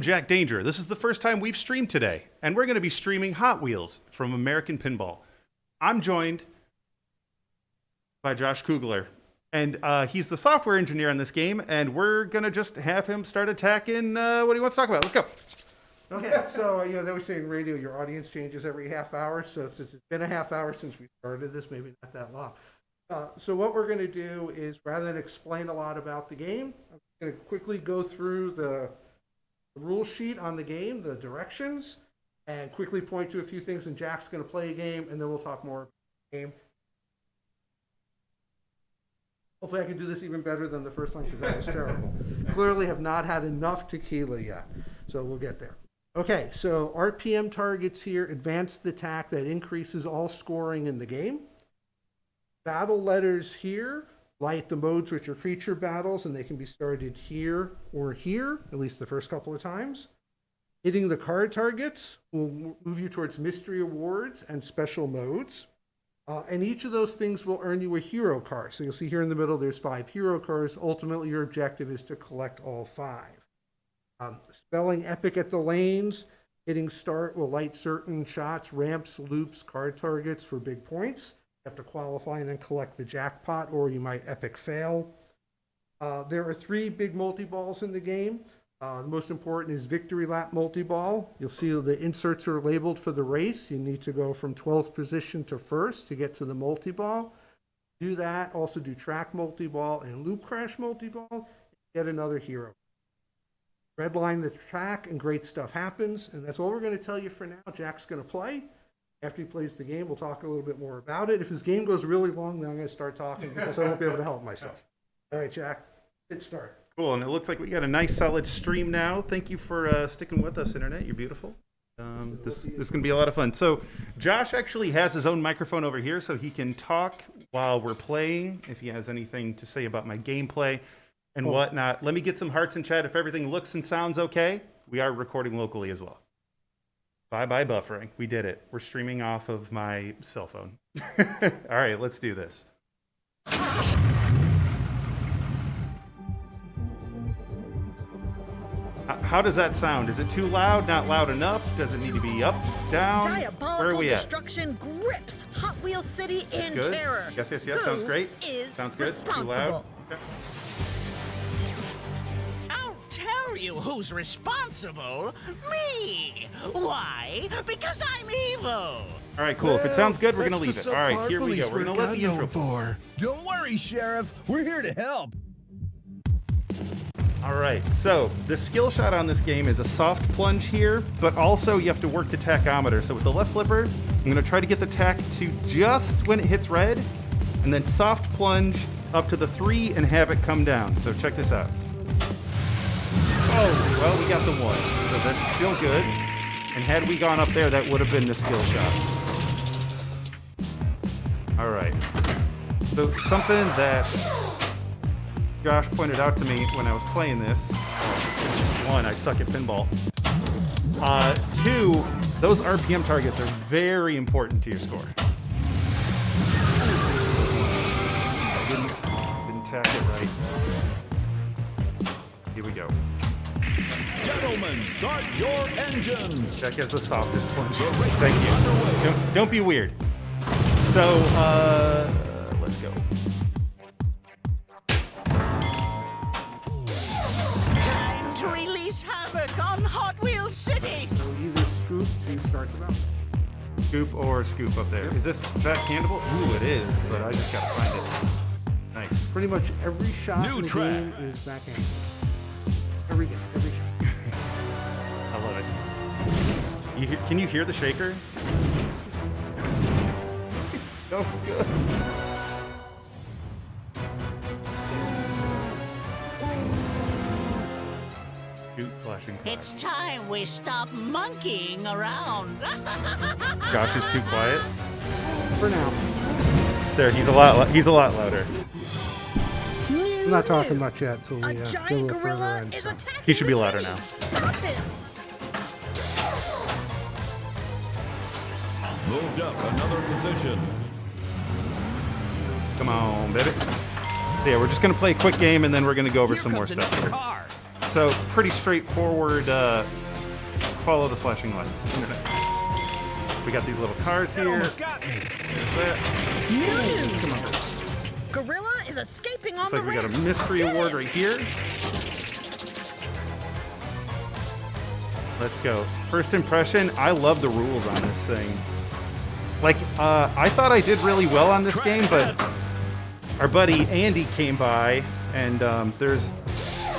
Jack Danger. This is the first time we've streamed today, and we're going to be streaming Hot Wheels from American Pinball. I'm joined by Josh Kugler, and he's the software engineer on this game, and we're going to just have him start attacking what he wants to talk about. Let's go. Okay, so they always say in radio your audience changes every half hour, so since it's been a half hour since we started this, maybe not that long. So what we're going to do is, rather than explain a lot about the game, I'm going to quickly go through the rule sheet on the game, the directions, and quickly point to a few things, and Jack's going to play a game, and then we'll talk more about the game. Hopefully I can do this even better than the first time, because that was terrible. Clearly have not had enough tequila yet, so we'll get there. Okay, so RPM targets here, advanced attack that increases all scoring in the game. Battle letters here light the modes, which are feature battles, and they can be started here or here, at least the first couple of times. Hitting the card targets will move you towards mystery awards and special modes. And each of those things will earn you a hero card. So you'll see here in the middle, there's 5 hero cards. Ultimately, your objective is to collect all 5. Spelling epic at the lanes. Hitting start will light certain shots, ramps, loops, card targets for big points. You have to qualify and then collect the jackpot, or you might epic fail. There are 3 big multi-balls in the game. The most important is Victory Lap Multiball. You'll see the inserts are labeled for the race. You need to go from 12th position to 1st to get to the multi-ball. Do that. Also do Track Multiball and Loop Crash Multiball. Get another hero. Redline the track and great stuff happens. And that's all we're going to tell you for now. Jack's going to play. After he plays the game, we'll talk a little bit more about it. If his game goes really long, then I'm going to start talking because I won't be able to help myself. All right, Jack, hit start. Cool, and it looks like we got a nice solid stream now. Thank you for sticking with us, Internet. You're beautiful. This is going to be a lot of fun. So Josh actually has his own microphone over here, so he can talk while we're playing, if he has anything to say about my gameplay and whatnot. Let me get some hearts in chat if everything looks and sounds okay. We are recording locally as well. Bye-bye buffering. We did it. We're streaming off of my cell phone. All right, let's do this. How does that sound? Is it too loud? Not loud enough? Does it need to be up, down? Where are we at? Destruction grips Hot Wheels City in Good. terror. Yes. Who Sounds great. Sounds good. Too loud? Okay. I'll tell you who's responsible. Me. Why? Because I'm evil. All right, cool. If it sounds good, we're going to leave it. All right, here we go. We're going to let the intro play. Don't worry, Sheriff. We're here to help. All right, so the skill shot on this game is a soft plunge here, but also you have to work the tachometer. So with the left flipper, I'm going to try to get the tack to just when it hits red, and then soft plunge up to the 3 and have it come down. So check this out. Oh, well, we got the 1, so that's still good. And had we gone up there, that would have been the skill shot. All right. So something that Josh pointed out to me when I was playing this. 1, I suck at pinball. 2, those RPM targets are very important to your score. I didn't tack it right. Here we go. Gentlemen, start your engines. Jack has the softest plunge. Thank you. Don't be weird. So, let's go. Time to release havoc on Hot Wheels City. So either scoop to start the round. Scoop or scoop up there. Is this backhandable? Ooh, it is, but I just gotta find it. Nice. Pretty much every shot in the game is backhand. Every shot. I love it. Can you hear the shaker? It's so good. Shoot, flashing fire. It's time we stop monkeying around. Josh is too quiet. For now. There, he's a lot louder. I'm not talking much yet until we A go a giant little further gorilla in. is So. attacking He should be the louder city. now. Stop him. Moved up another position. Come on, baby. Yeah, we're just going to play a quick game, and then we're going to go over some more stuff here. Car. So pretty straightforward. Follow the flashing lights. Internet. We got these little cars That here. almost got me. There's that. New news. Come on, Bruce. Gorilla is escaping on Looks like the we got a ramps. mystery Get award it. right here. Let's go. First impression, I love the rules on this thing. Like, I thought I did really well on this game, but our buddy Andy came by, and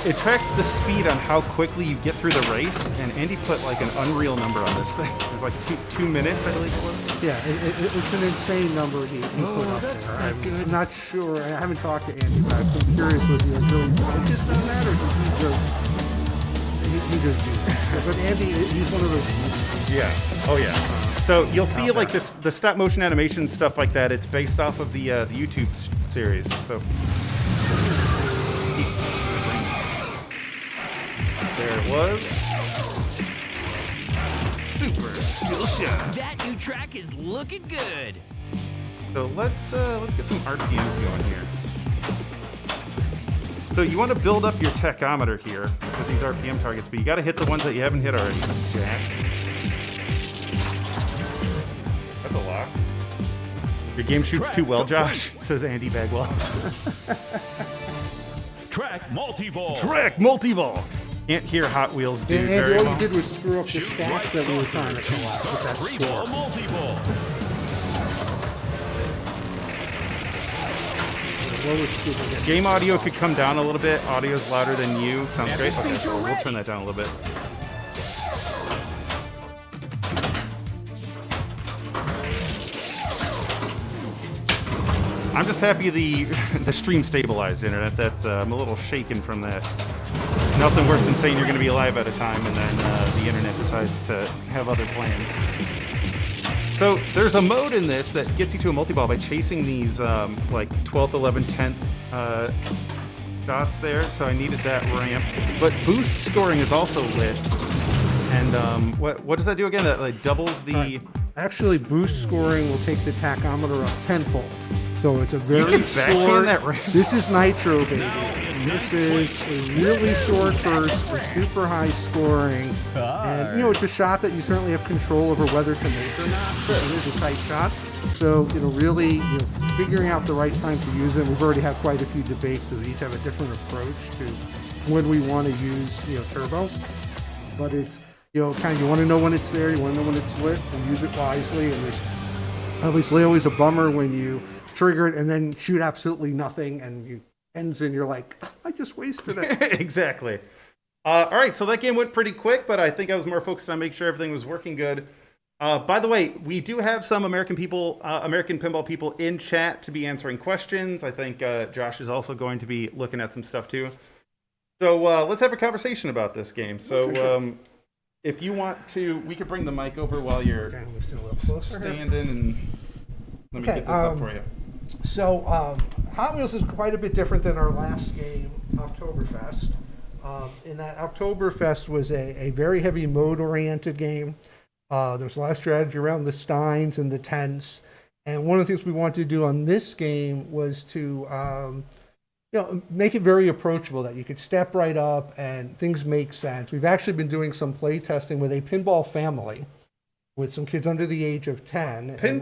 it tracks the speed on how quickly you get through the race, and Andy put like an unreal number on this thing. It was like two minutes, I believe it was. Yeah, it's an insane number he put up that's there. not I'm good. not sure. I haven't talked to Andy about it, so I'm curious with you. It just doesn't matter. He just do that. But Andy, he's one of those. Yeah. Oh yeah. So you'll see like the stop motion animation stuff like that. It's based off of the YouTube series. So there it was. Super skill shot. That new track is looking good. So let's get some RPMs going here. So you want to build up your tachometer here with these RPM targets, but you got to hit the ones that you haven't hit already. Jack. That's a lot. Your game shoots too well, Josh, says Andy Bagwell. Track multi-ball. Track Multiball. Can't hear Hot Wheels do And very all well. you did was screw up the Shoot stats right that we were saucer. trying to pull out with that Three-ball score. multi-ball. Lower scoop again. Game audio could come down a little bit. Audio's louder than you. Sounds great. Okay, so we'll turn that down a little bit. I'm just happy the stream stabilized, internet. That's I'm a little shaken from that. It's nothing worse than saying you're going to be live at a time and then the internet decides to have other plans. So there's a mode in this that gets you to a multi-ball by chasing these like 12th, 11th, 10th shots there. So I needed that ramp. But boost scoring is also lit. And what does that do again? That like doubles the. Actually, boost scoring will take the tachometer up tenfold. So it's a very can backhand short. that ramp. This is Nitro, baby. This is a really short burst for super high scoring. And, it's a shot that you certainly have control over whether to make or not. It is a tight shot. So, really, figuring out the right time to use it. We've already had quite a few debates because we each have a different approach to when we want to use, turbo. But it's, you want to know when it's there, you want to know when it's lit, and use it wisely. And there's obviously always a bummer when you trigger it and then shoot absolutely nothing and you ends and you're like, I just wasted it. Exactly. All right, so that game went pretty quick, but I think I was more focused on making sure everything was working good. By the way, we do have some American Pinball people in chat to be answering questions. I think Josh is also going to be looking at some stuff too. So let's have a conversation about this game. So if you want to, we could bring the mic over while you're Okay, let me stand a little closer here. standing, and let me get this up for you. So Hot Wheels is quite a bit different than our last game, Oktoberfest. In that Oktoberfest was a very heavy mode-oriented game. There's a lot of strategy around the steins and the tents. And one of the things we wanted to do on this game was to make it very approachable, that you could step right up and things make sense. We've actually been doing some play testing with a pinball family with some kids under the age of 10. It's like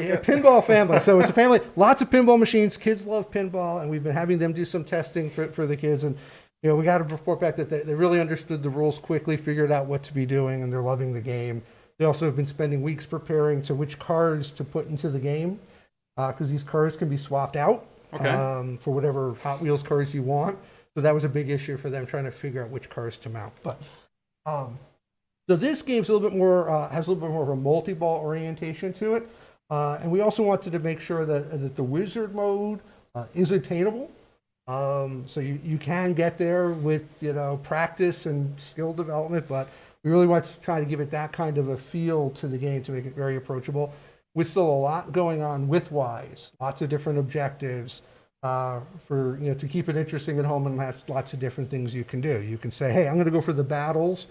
a pinball family. So it's a family, lots of pinball machines. Kids love pinball, and we've been having them do some testing for the kids. And we got to report back that they really understood the rules quickly, figured out what to be doing, and they're loving the game. They also have been spending weeks preparing to which cars to put into the game, because these cars can be swapped out for whatever Hot Wheels cars you want. So that was a big issue for them, trying to figure out which cars to mount. But so this game's a little bit more has a little bit more of a multi-ball orientation to it, and we also wanted to make sure that the wizard mode is attainable. So you can get there with practice and skill development, but we really want to try to give it that kind of a feel to the game to make it very approachable. With still a lot going on width-wise, lots of different objectives for to keep it interesting at home, and have lots of different things you can do. You can say, hey, I'm going to go for the battles.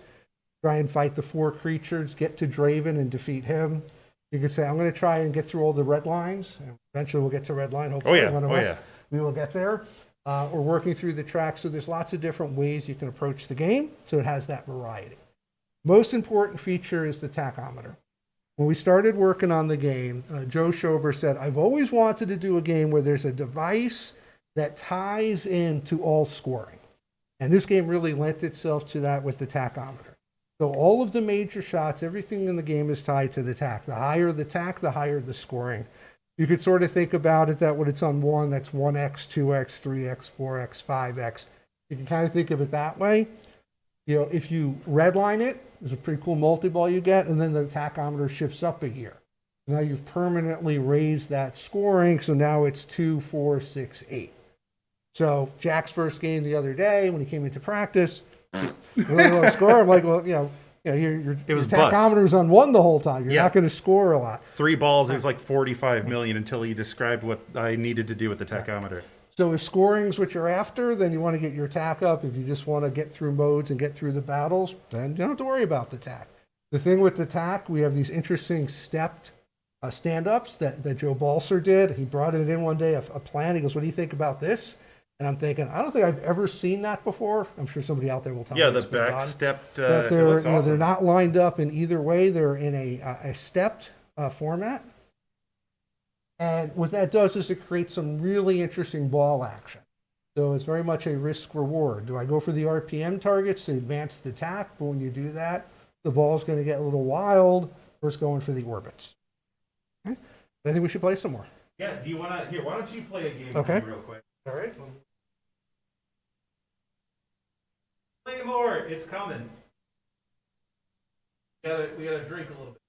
Try and fight the 4 creatures, get to Draven and defeat him. You could say, I'm going to try and get through all the red lines. And eventually we'll get to red line. Hopefully one of us, we will get there. or working through the track. So there's lots of different ways you can approach the game. So it has that variety. Most important feature is the tachometer. When we started working on the game, Joe Schober said, I've always wanted to do a game where there's a device that ties into all scoring. And this game really lent itself to that with the tachometer. So all of the major shots, everything in the game is tied to the tach. The higher the tach, the higher the scoring. You could sort of think about it that when it's on 1, that's 1x, 2x, 3x, 4x, 5x. You can kind of think of it that way. You know, if you redline it, there's a pretty cool multi-ball you get, and then the tachometer shifts up a gear. Now you've permanently raised that scoring, so now it's 2, 4, 6, 8. So Jack's first game the other day, when he came into practice, really low score. I'm like, well, your tachometer was on 1 the whole time. You're not going to score a lot. 3 balls, it was like 45 million until he described what I needed to do with the tachometer. So if scoring's what you're after, then you want to get your tach up. If you just want to get through modes and get through the battles, then you don't have to worry about the tach. The thing with the tach, we have these interesting stepped stand-ups that Joe Balser did. He brought it in one day, a plan. He goes, what do you think about this? And I'm thinking, I don't think I've ever seen that before. I'm sure somebody out there will tell me. Yeah, the back stepped. But they're not lined up in either way. They're in a stepped format. And what that does is it creates some really interesting ball action. So it's very much a risk reward. Do I go for the RPM targets to advance the tach? But when you do that, the ball's going to get a little wild versus going for the orbits. Okay? I think we should play some more. Yeah, do you want to? Here, why don't you play a game Okay. with me real quick? All right. Play more. It's coming. We gotta drink a little bit.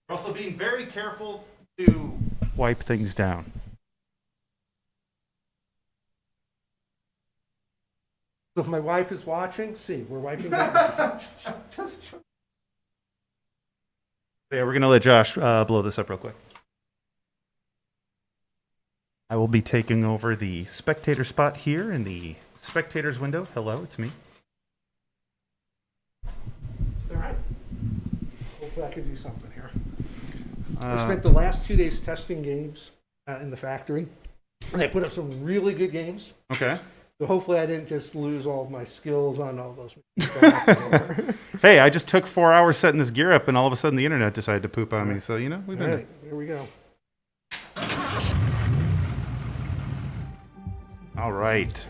We're also being very careful to wipe things down. So if my wife is watching, see, we're wiping down. just Yeah, we're gonna let Josh blow this up real quick. I will be taking over the spectator spot here in the spectators window. Hello, it's me. All right. Hopefully I can do something here. I spent the last 2 days testing games in the factory, and I put up some really good games. Okay. So hopefully I didn't just lose all of my skills on all those. Hey, I just took 4 hours setting this gear up, and all of a sudden the internet decided to poop on me. So, we've All been... right, here we go. All right.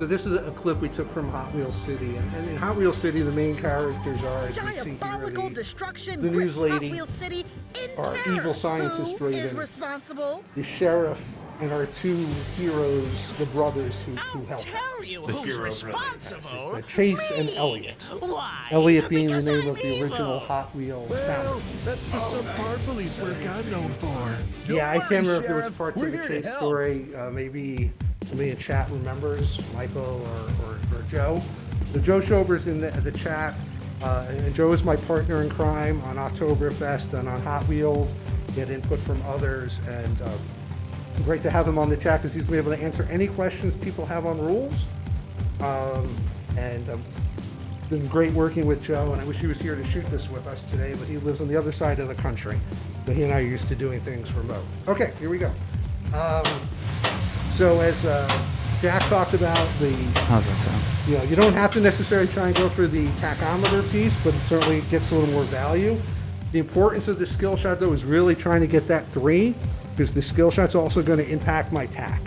So this is a clip we took from Hot Wheels City. And in Hot Wheels City, the main characters are, as you see here, Diabolical destruction the news grips Hot lady, Wheels City in our terror. evil scientist Who is Raven, responsible? the sheriff, and our 2 heroes, the brothers who I'll help. tell you The who's hero responsible. Chase and Me. Elliot. Why? Elliot being the Because name I'm of the original evil. Hot Wheels Well, founder. that's the subpar police work I'm known for. Yeah, I can't worry, remember if there was Sheriff. parts We're of the here to Chase help. story. Maybe somebody in chat remembers, Michael or Joe. So Joe Schober's in the chat. And Joe is my partner in crime on Oktoberfest and on Hot Wheels. Get input from others, and great to have him on the chat because he's been able to answer any questions people have on rules. It's been great working with Joe, and I wish he was here to shoot this with us today, but he lives on the other side of the country. So he and I are used to doing things remote. Okay, here we go. So as Jack talked about, How's that sound? you don't have to necessarily try and go for the tachometer piece, but it certainly gets a little more value. The importance of the skill shot, though, is really trying to get that 3, because the skill shot's also going to impact my tach.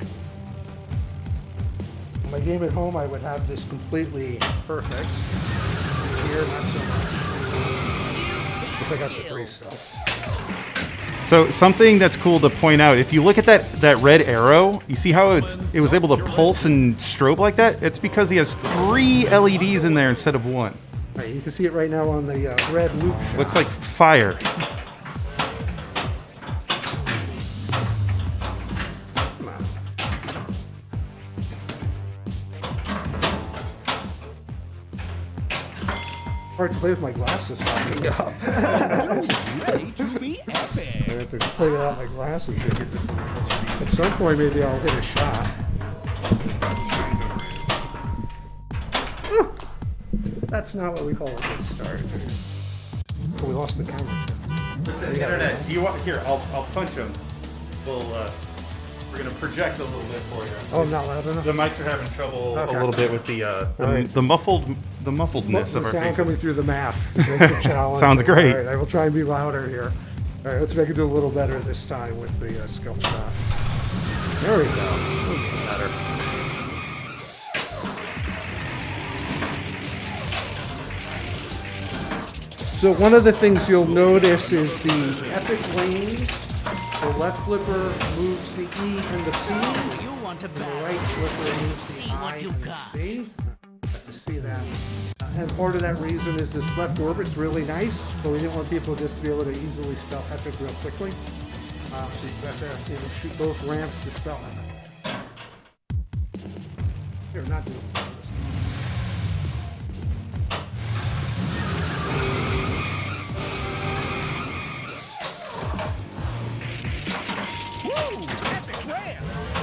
In my game at home, I would have this completely perfect. Here, not so much. Because I got the 3 stuff. So something that's cool to point out, if you look at that red arrow, you see how it was able to pulse and strobe like that? It's because he has 3 LEDs in there instead of 1. Right, you can see it right now on the red loop shot. Looks like fire. Come on. Hard to play with my glasses fogging up. Ready to be I epic. have to play without my glasses here. At some point, maybe I'll hit a shot. Ooh, that's not what we call a good start. Oh, we lost the camera. Internet. Do you want? Here, I'll punch him. we're gonna project a little bit for you. Oh, I'm not loud enough. The mics are having trouble Okay. a little bit with the right. the muffledness The of our sound faces. coming through the masks makes it challenging. Sounds great. All right, I will try and be louder here. All right, let's make it do a little better this time with the skill shot. There we go. Better. So one of the things you'll notice is the epic lanes. The left flipper moves the E and the C. You want to The battle? right flipper moves See the what I you and the got. C. Got to see that. And part of that reason is this left orbit's really nice, but we didn't want people just to be able to easily spell epic real quickly. So you've got to shoot both ramps to spell epic. Here, not doing this. Woo! Epic ramps!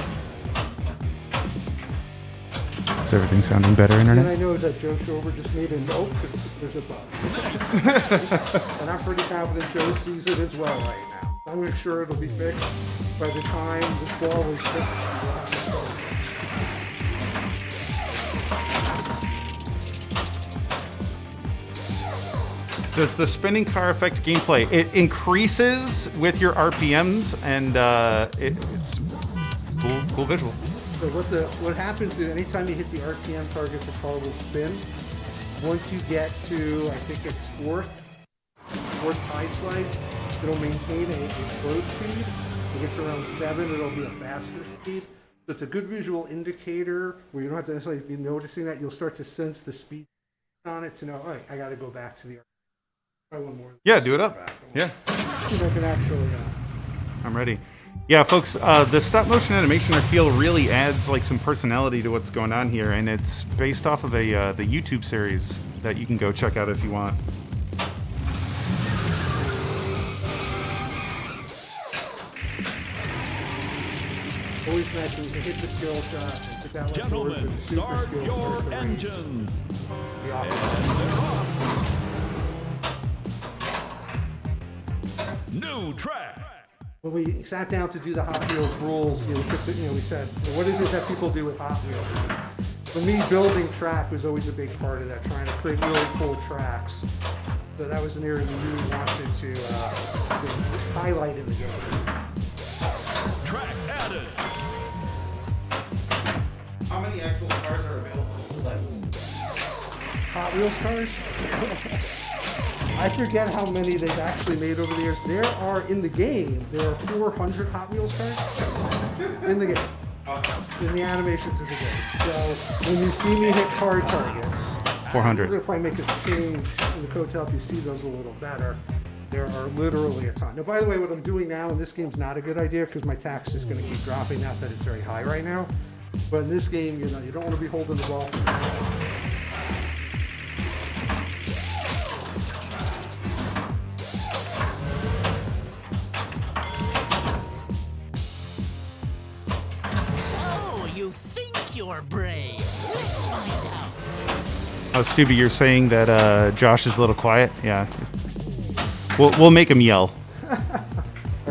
Is everything sounding better, And internet? I know that Joe Schober just made a note because there's a bug. And I'm pretty confident Joe sees it as well right now. I'm sure it'll be fixed by the time this ball is fixed. We'll have it solved. Does the spinning car affect gameplay? It increases with your RPMs, and it's cool visual. So what happens is anytime you hit the RPM target, the car will spin. Once you get to, I think it's fourth high slice, it'll maintain a slow speed. When it gets around 7, it'll be a faster speed. So it's a good visual indicator where you don't have to necessarily be noticing that. You'll start to sense the speed on it to know, oh, I got to go back to the. Try one more. Yeah, do it up. Yeah, See if I can actually. I'm ready. Yeah, folks, the stop motion animation I feel really adds like some personality to what's going on here, and it's based off of the YouTube series that you can go check out if you want. Always nice when you can hit the skill shot and put that one forward Gentlemen, with the super start skill your start the race. engines. The opposite. New track. When we sat down to do the Hot Wheels rules, we said, what is it that people do with Hot Wheels? For me, building track was always a big part of that, trying to create really cool tracks. So that was an area we really wanted to highlight in the game. Track added. How many actual cars are available to play? Hot Wheels cars? I forget how many they've actually made over the years. There are, in the game, there are 400 Hot Wheels cars in the game. In the animations of the game. So when you see me hit card targets, we're 400. going to probably make a change in the code to help you see those a little better. There are literally a ton. Now, by the way, what I'm doing now in this game is not a good idea because my tax is going to keep dropping, not that it's very high right now. But in this game, you don't want to be holding the ball. So, you think you're brave? Let's find out. Oh, Stubby, you're saying that Josh is a little quiet? Yeah. We'll make him yell. All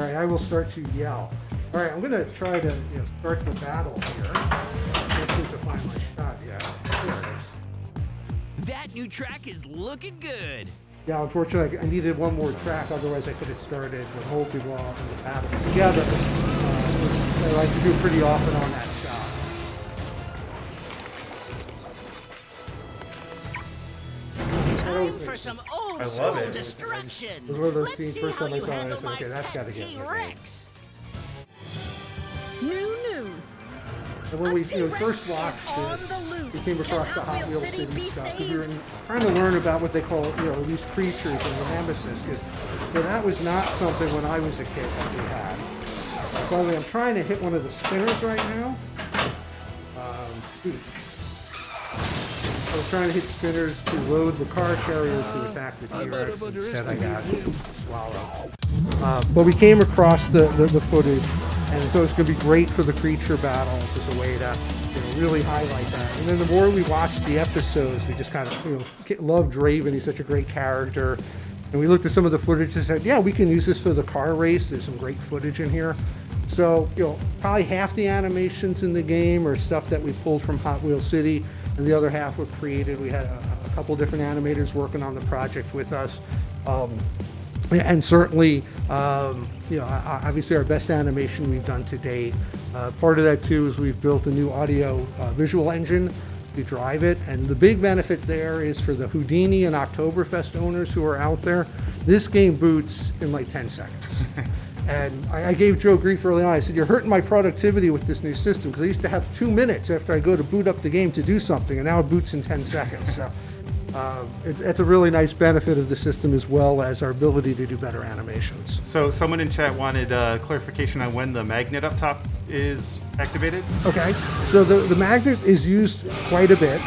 right, I will start to yell. All right, I'm going to try to start the battle here. I can't seem to find my shot yet. There it is. That new track is looking good. Yeah, unfortunately, I needed one more track. Otherwise, I could have started the multi-ball and the battle together, which I like to do pretty often on that shot. Time for some old I school love it. destruction. It was one of those Let's scenes, see first how time I you saw it, I handle said, my okay, that's gotta pet get in the game. T-Rex. New news. And when we A T-Rex first watched is on this, the loose. we came Can across the Hot Hot Wheels Wheels City City be stuff because we were saved? trying to learn about what they call, these creatures and the nemesis. Because that was not something when I was a kid that we had. By the way, I'm trying to hit one of the spinners right now. I was trying to hit spinners to load the car carrier to attack the T-Rex. Instead, I got swallowed. But we came across the footage, and I thought it was going to be great for the creature battles as a way to really highlight that. And then the more we watched the episodes, we just kind of loved Draven. He's such a great character. And we looked at some of the footage and said, yeah, we can use this for the car race. There's some great footage in here. So, probably half the animations in the game are stuff that we pulled from Hot Wheels City, and the other half were created. We had a couple different animators working on the project with us. And certainly, obviously our best animation we've done to date. Part of that too is we've built a new audio visual engine to drive it, and the big benefit there is for the Houdini and Oktoberfest owners who are out there, this game boots in like 10 seconds. And I gave Joe grief early on. I said, you're hurting my productivity with this new system, because I used to have 2 minutes after I go to boot up the game to do something, and now it boots in 10 seconds. So it's a really nice benefit of the system, as well as our ability to do better animations. So someone in chat wanted clarification on when the magnet up top is activated. Okay, so the magnet is used quite a bit.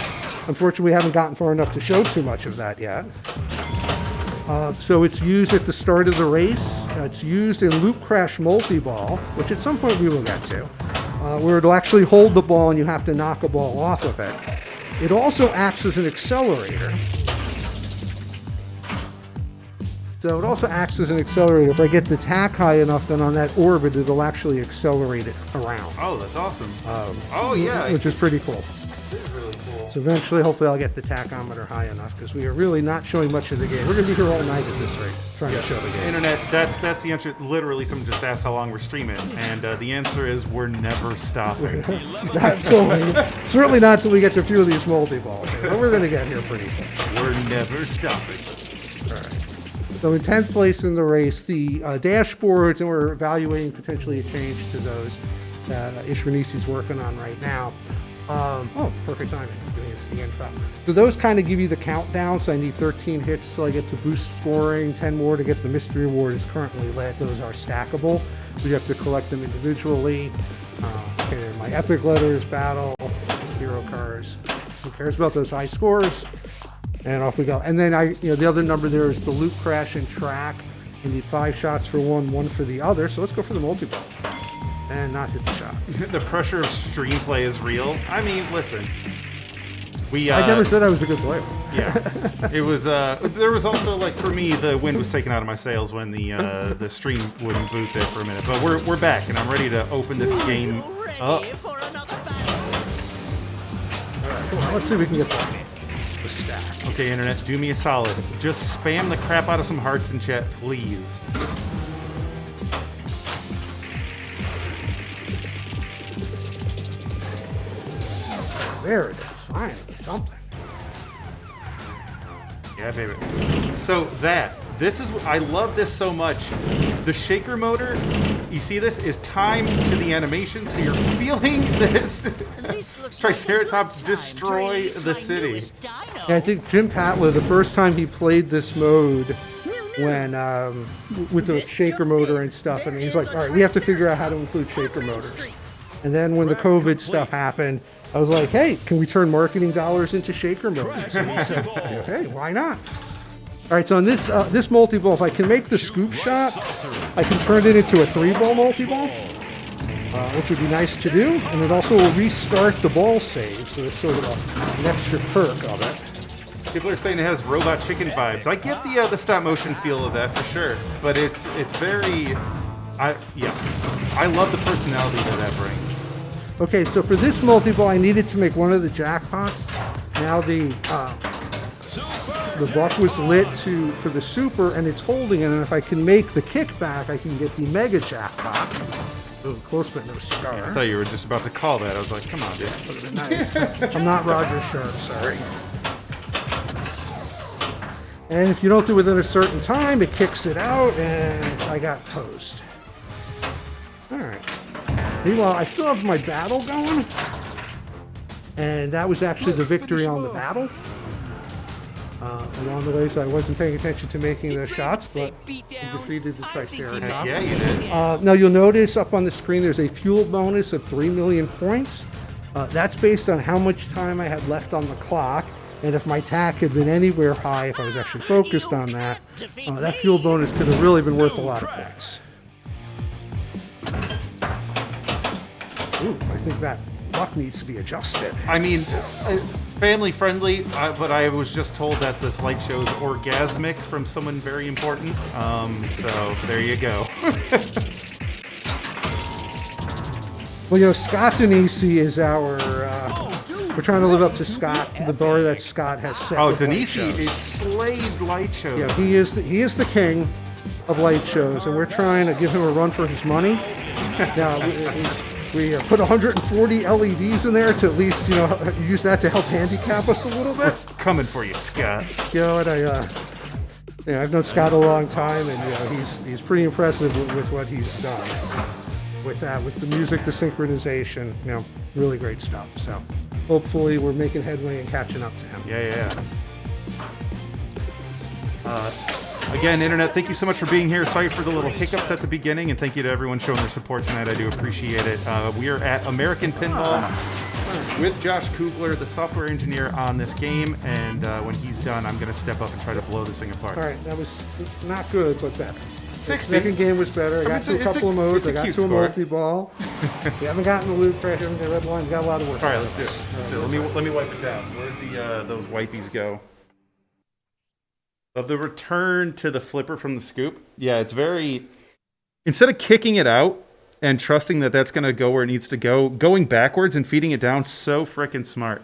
Unfortunately, we haven't gotten far enough to show too much of that yet. So it's used at the start of the race. It's used in Loop Crash Multiball, which at some point we will get to, where it'll actually hold the ball and you have to knock a ball off of it. It also acts as an accelerator. So it also acts as an accelerator. If I get the tack high enough, then on that orbit, it'll actually accelerate it around. Oh, that's awesome. Oh, yeah. Which is pretty cool. This is really cool. So eventually, hopefully, I'll get the tachometer high enough, because we are really not showing much of the game. We're going to be here all night at this rate, trying to show the game. Internet, that's the answer. Literally, someone just asked how long we're streaming, and the answer is we're never stopping. Certainly not until we get to a few of these multi-balls. But we're going to get here pretty quick. We're never stopping. All right. So in 10th place in the race, the dashboards, and we're evaluating potentially a change to those that Ishranisi's working on right now. Perfect timing. It's giving us the info. So those kind of give you the countdown. So I need 13 hits till I get to boost scoring, 10 more to get the mystery award is currently lit. Those are stackable. So you have to collect them individually. Okay, there are my epic letters, battle, hero cars. Who cares about those high scores? And off we go. And then the other number there is the loop crash and track. You need 5 shots for one, 1 for the other. So let's go for the multi-ball. And not hit the shot. The pressure of stream play is real. I mean, listen. I never said I was a good player. Yeah. It was, there was also, like, for me, the wind was taken out of my sails when the stream wouldn't boot there for a minute. But we're back, and I'm ready to open this game up. For another Cool. Let's see if we can get the stack. Okay, Internet, do me a solid. Just spam the crap out of some hearts in chat, please. There it is. Finally, something. Yeah, baby. So this is, I love this so much. The shaker motor, you see this, is timed to the animation, so you're feeling this Triceratops destroy the city. Yeah, I think Jim Patla, the first time he played this mode, when with the shaker motor and stuff, and he's like, all right, we have to figure out how to include shaker motors. And then when the COVID stuff happened, I was like, hey, can we turn marketing dollars into shaker motors? And he said, okay, why not? All right, so on this multi-ball, if I can make the scoop shot, I can turn it into a 3-ball multi-ball, which would be nice to do. And it also will restart the ball save, so there's sort of an extra perk of it. People are saying it has Robot Chicken vibes. I get the stop motion feel of that for sure, but it's very, I love the personality that brings. Okay, so for this multi-ball, I needed to make one of the jackpots. Now the buck was lit for the super, and it's holding it. And if I can make the kickback, I can get the mega jackpot. Ooh, close but no cigar. I thought you were just about to call that. I was like, come on, dude. Would have been nice. I'm not Roger Sharp, sorry. And if you don't do it within a certain time, it kicks it out, and I got posed. All right. Meanwhile, I still have my battle going, and that was actually the victory on the battle. Along the way, so I wasn't paying attention to making the shots, but we defeated the Triceratops. Yeah, you did. Now you'll notice up on the screen there's a fuel bonus of 3 million points. That's based on how much time I had left on the clock, and if my tack had been anywhere high, if I was actually focused on that, that fuel bonus could have really been worth a lot of points. Ooh, I think that buck needs to be adjusted. I mean, family friendly, but I was just told that this light show is orgasmic from someone very important. So there you go. Well, Scott Denisi is our. We're trying to live up to Scott, the bar that Scott has set. Oh, with light Denisi shows. is slayed light shows. Yeah, he is the king of light shows, and we're trying to give him a run for his money. Now, we put 140 LEDs in there to at least, use that to help handicap us a little bit. Coming for you, Scott. You know what, I've known Scott a long time, and he's pretty impressive with what he's done. With the music, the synchronization, really great stuff. So hopefully we're making headway and catching up to him. Yeah. Again, Internet, thank you so much for being here. Sorry for the little hiccups at the beginning, and thank you to everyone showing their support tonight. I do appreciate it. We are at American Pinball with Josh Kugler, the software engineer on this game, and when he's done, I'm going to step up and try to blow this thing apart. All right, that was not good, but better. 60. The second game was better. I got to a couple of modes. I got to a score. multi-ball. We haven't gotten the loot crash. Haven't got red line. We got a lot of work. All right, let's do it. Let me wipe it down. Where'd those wipies go? Of the return to the flipper from the scoop. Yeah, it's very. Instead of kicking it out and trusting that that's going to go where it needs to go, going backwards and feeding it down, so frickin' smart.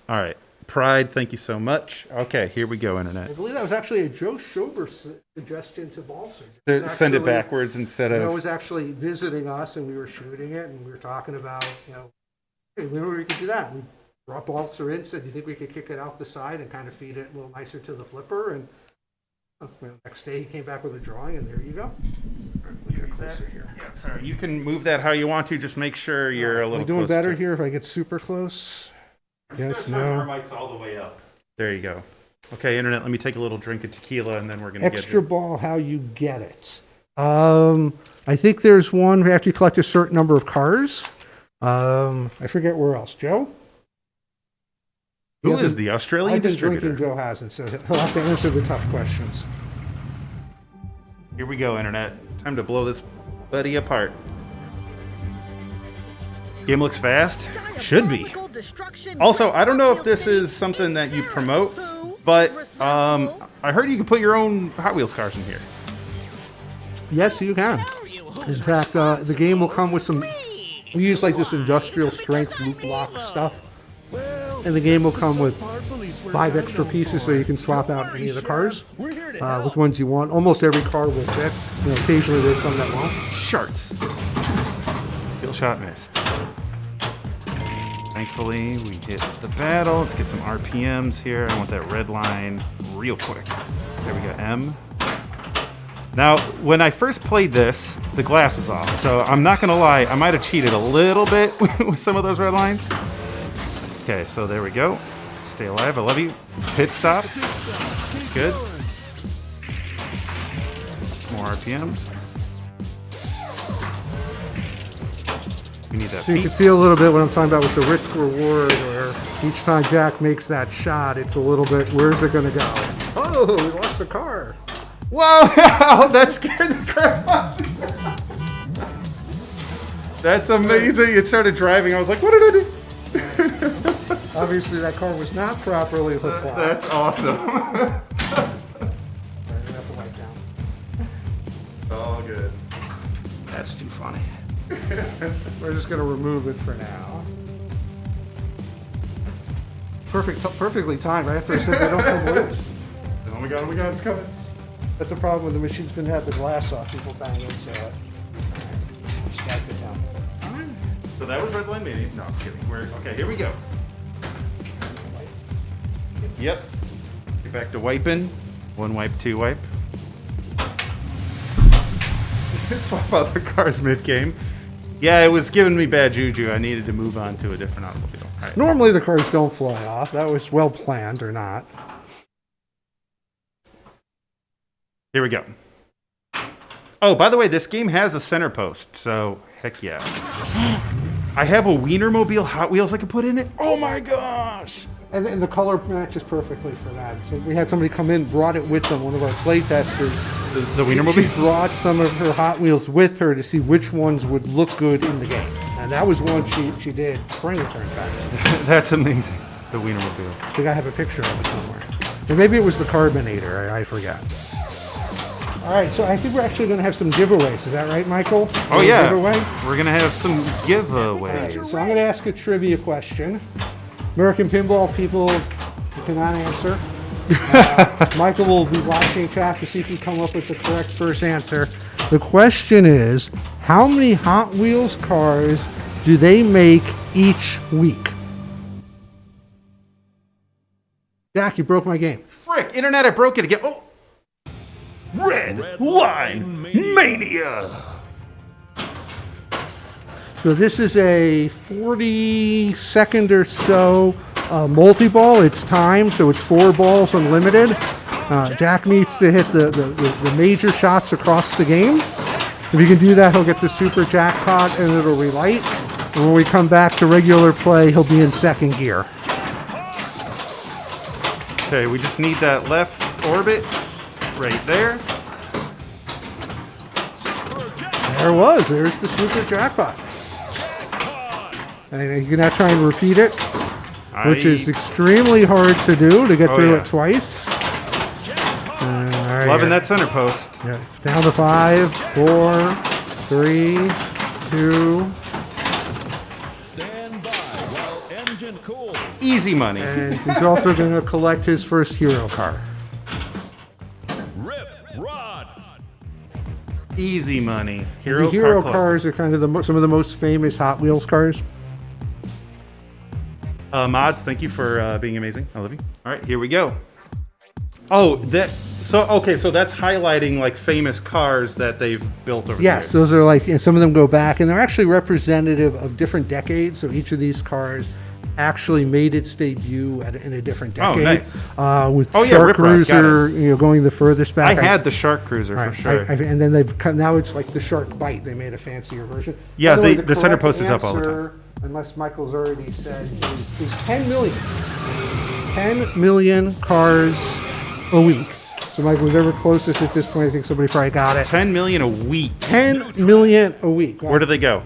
All right. Pride, thank you so much. Okay, here we go, Internet. I believe that was actually a Joe Schober suggestion to Balser. Send it backwards instead of. Joe was actually visiting us, and we were shooting it, and we were talking about, hey, maybe we could do that. We brought Balser in, said, do you think we could kick it out the side and kind of feed it a little nicer to the flipper? And next day he came back with a drawing, and there you go. All right, we'll get closer here. Yeah, sorry. You can move that how you want to. Just make sure you're a little. Are we doing closer better to it. here if I get super close? Yes, no. Our mic's all the way up. There you go. Okay, Internet, let me take a little drink of tequila, and then we're going to get Extra ball, how you get it. I think there's one we have to collect a certain number of cars. I forget where else. Joe? Who is the Australian I've been distributor? drinking, Joe hasn't, so he'll have to answer the tough questions. Here we go, Internet. Time to blow this buddy apart. Game looks fast. Should be. Diabolical destruction Also, brings I don't know if Hot this Wheels is City something that you into promote, Who but is responsible? I heard you can put your own Hot Wheels cars in here. Yes, you can. Tell you In who's fact, the game will come with some. me. We use like this industrial strength loop lock stuff, and the game will come with 5 extra pieces, so you can swap out any of the cars with ones you want. Almost every car will fit. Occasionally there's some that won't. Sharts. Skill shot missed. Thankfully, we hit the battle. Let's get some RPMs here. I want that red line real quick. There we go, M. Now, when I first played this, the glass was off. So I'm not going to lie, I might have cheated a little bit with some of those red lines. Okay, so there we go. Stay alive, I love you. Pit stop. That's good. More RPMs. We need that So you can beat. see a little bit what I'm talking about with the risk reward, where each time Jack makes that shot, it's a little bit, where's it going to go? Oh, we lost the car. Whoa! That scared the crap out of me. That's amazing. It started driving. I was like, what did I do? Obviously, that car was not properly hooked locked. That's awesome. All good. That's too funny. We're just going to remove it for now. Perfectly timed. Right after I said they don't come loose. Oh my god, it's coming. That's the problem when the machine's been had the glass off. People bang into it. Strike it down. So that was Red Line Mini. No, I'm kidding. Okay, here we go. Yep. Get back to wiping. 1 wipe, 2 wipe. Swap out the cars mid-game. Yeah, it was giving me bad juju. I needed to move on to a different automobile. All right. Normally the cars don't fly off. That was well planned or not. Here we go. Oh, by the way, this game has a center post, so heck yeah. I have a Wienermobile Hot Wheels I could put in it. Oh my gosh! And the color matches perfectly for that. So we had somebody come in, brought it with them, one of our play testers. The She Wienermobile? brought some of her Hot Wheels with her to see which ones would look good in the game. And that was one she did bring with her, in fact. That's amazing. The Wienermobile. I think I have a picture of it somewhere. Or maybe it was the Carbinator, I forget. All right, so I think we're actually going to have some giveaways. Is that right, Michael? Oh, yeah. Giveaway? We're going to have some All right, giveaways. so I'm going to ask a trivia question. American Pinball people cannot answer. Michael will be watching chat to see if he can come up with the correct first answer. The question is, how many Hot Wheels cars do they make each week? Jack, you broke my game. Frick, internet, I broke it again. Oh! Red Line Mania! So this is a 40-second or so multi-ball. It's timed, so it's 4 balls unlimited. Jack needs to hit the major shots across the game. If he can do that, he'll get the super jackpot and it'll relight. And when we come back to regular play, he'll be in second gear. Okay, we just need that left orbit right there. There it was. There's the super jackpot. And you can now try and repeat it, which is extremely hard to do, to get through it twice. Loving that center post. Yeah, down to 5, 4, 3, 2, Stand by while engine cools. Easy money. and he's also going to collect his first hero car. Rip Rod. Easy money. The hero Car Club. cars are kind of some of the most famous Hot Wheels cars. Mods, thank you for being amazing. I love you. All right, here we go. Oh, so that's highlighting like famous cars that they've built over Yes, there. those are like, some of them go back, and they're actually representative of different decades. So each of these cars actually made its debut in a different Oh, decade. nice. With Oh, yeah, Shark Rip Rod, got Cruiser, going the furthest back. I had the Shark Cruiser Right, for sure. and then they've come, now it's like the Shark Bite. They made a fancier version. Yeah, By the way, the center correct post is up all the time. answer, unless Michael's already said, is 10 million. 10 million cars a week. So Michael, whoever closest at this point, I think somebody probably got it. 10 million a week. 10 million a week. Where do they go?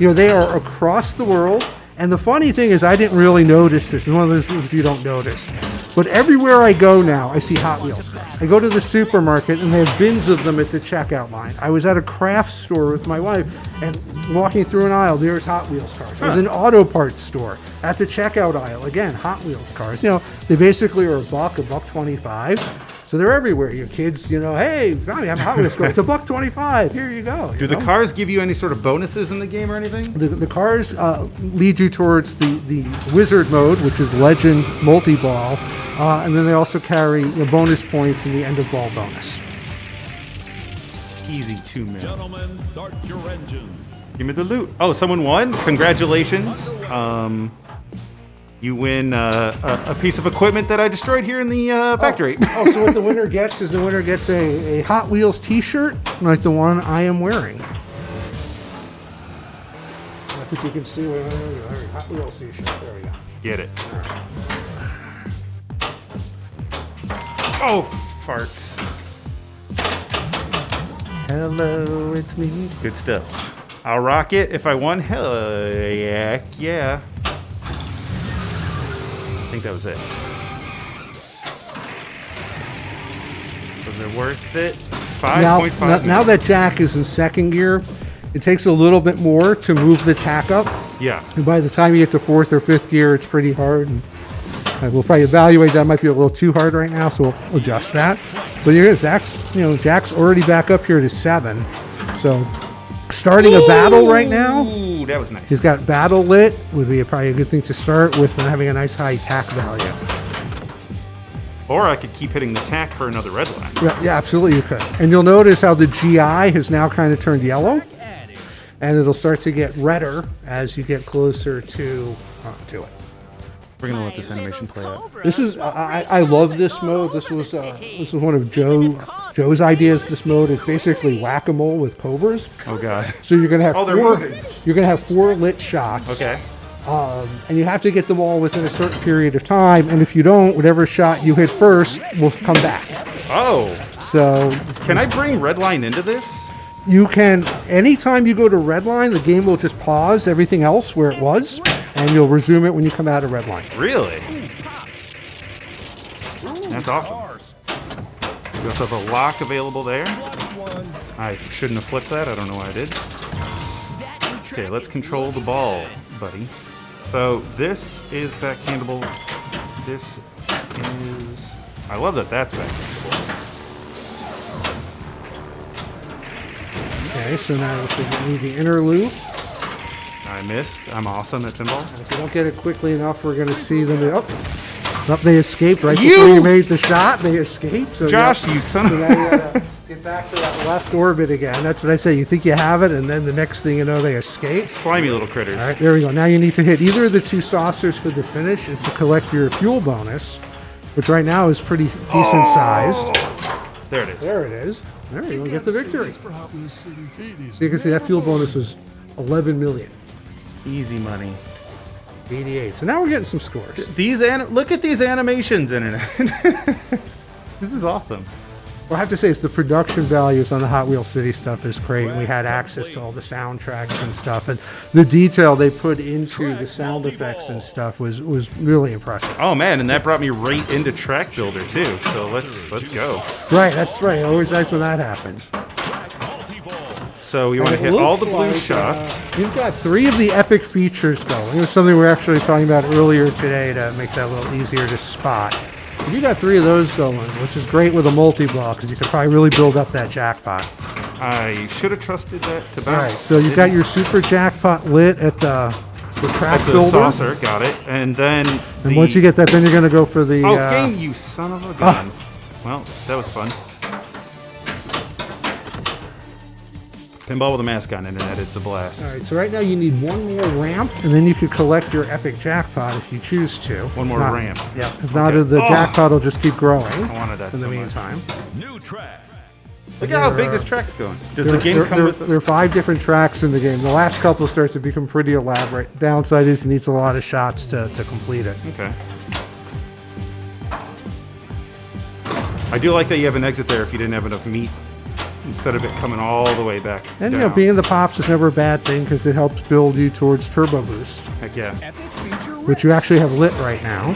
They are across the world. And the funny thing is, I didn't really notice this. It's one of those things you don't notice. But everywhere I go now, I see Hot Wheels cars. I go to the supermarket and they have bins of them at the checkout line. I was at a craft store with my wife and walking through an aisle, there's Hot Wheels cars. I was in an auto parts store at the checkout aisle. Again, Hot Wheels cars. They basically are $1.25. So they're everywhere. Your kids, hey, Mommy, I'm a Hot Wheels car. It's $1.25. Here you go. Do the cars give you any sort of bonuses in the game or anything? The cars lead you towards the wizard mode, which is Legend Multiball, and then they also carry bonus points in the end of ball bonus. Easy 2 million. Gentlemen, start your engines. Give me the loot. Oh, someone won. Congratulations. You win a piece of equipment that I destroyed here in the factory. So what the winner gets is a Hot Wheels T-shirt like the one I am wearing. I think you can see what Hot Wheels T-shirt. There we go. Get it. Oh, farts. Hello, it's me. Good stuff. I'll rock it if I won. Hell, heck yeah. I think that was it. Was it worth it? 5.5. Now that Jack is in second gear, it takes a little bit more to move the tack up. Yeah. And by the time you get to fourth or fifth gear, it's pretty hard. And we'll probably evaluate that might be a little too hard right now, so we'll adjust that. But Jack's already back up here to 7. So starting a battle right now. Ooh, that was nice. He's got battle lit, would be probably a good thing to start with, and having a nice high tack value. Or I could keep hitting the tack for another red line. Yeah, absolutely you could. And you'll notice how the GI has now kind of turned yellow, and it'll start to get redder as you get closer to it. We're gonna let this animation play out. This is I love this mode. This was one of Joe's ideas. This mode is basically whack-a-mole with cobras. Oh god. So you're gonna have Oh, they're four. moving. You're gonna have 4 lit shots. Okay. And you have to get them all within a certain period of time. And if you don't, whatever shot you hit first will come back. Oh. So Can I bring red line into this? you can, anytime you go to red line, the game will just pause everything else where it was, and you'll resume it when you come out of red line. Really? That's awesome. We also have a lock available there. I shouldn't have flipped that. I don't know why I did. Okay, let's control the ball, buddy. So this is backhandable. This is... I love that that's backhandable. Okay, so now we need the inner loop. I missed. I'm awesome at pinball. And if you don't get it quickly enough, we're going to see them. Oh, they escaped right before you made the shot. They escaped. So Josh, you son of so now you gotta get back to that left orbit again. That's what I say. You think you have it, and then the next thing you know, they escape. slimy little critters. All right, there we go. Now you need to hit either of the two saucers for the finish and to collect your fuel bonus, which right now is pretty decent sized. There it is. There it is. There you go. Get the victory. For Hot Wheels City Hades. So you can see that fuel bonus was 11 million. Easy money. 88. So now we're getting some scores. Look at these animations, internet. This is awesome. Well, I have to say, it's the production values on the Hot Wheels City stuff is great. We had access to all the soundtracks and stuff, and the detail they put into the sound effects and stuff was really impressive. Oh man, and that brought me right into Track Builder too. So let's go. Right, that's right. Always nice when that happens. So we want to And it hit all looks the blue like, shots. You've got 3 of the epic features going. It was something we were actually talking about earlier today to make that a little easier to spot. But you got 3 of those going, which is great with a multi-ball because you could probably really build up that jackpot. I should have trusted that to bounce. All right, so you've got your super jackpot lit at the track At the builder. saucer, got it. And then And once you get that, then you're going to go for the... game, you son of a gun. Well, that was fun. Pinball with a mask on, internet. It's a blast. All right, so right now you need 1 more ramp, and then you could collect your epic jackpot if you choose to. One more Not- ramp. Yeah, if not, Okay. the jackpot will just keep growing I wanted that in the so much. meantime. New track. Look at how big this track's going. Does the There, game there- come there- with... there are 5 different tracks in the game. The last couple start to become pretty elaborate. Downside is it needs a lot of shots to complete it. Okay. I do like that you have an exit there if you didn't have enough meat, instead of it coming all the way back And down. you know, being the pops is never a bad thing because it helps build you towards turbo boost, Heck yeah. which you actually have lit right now.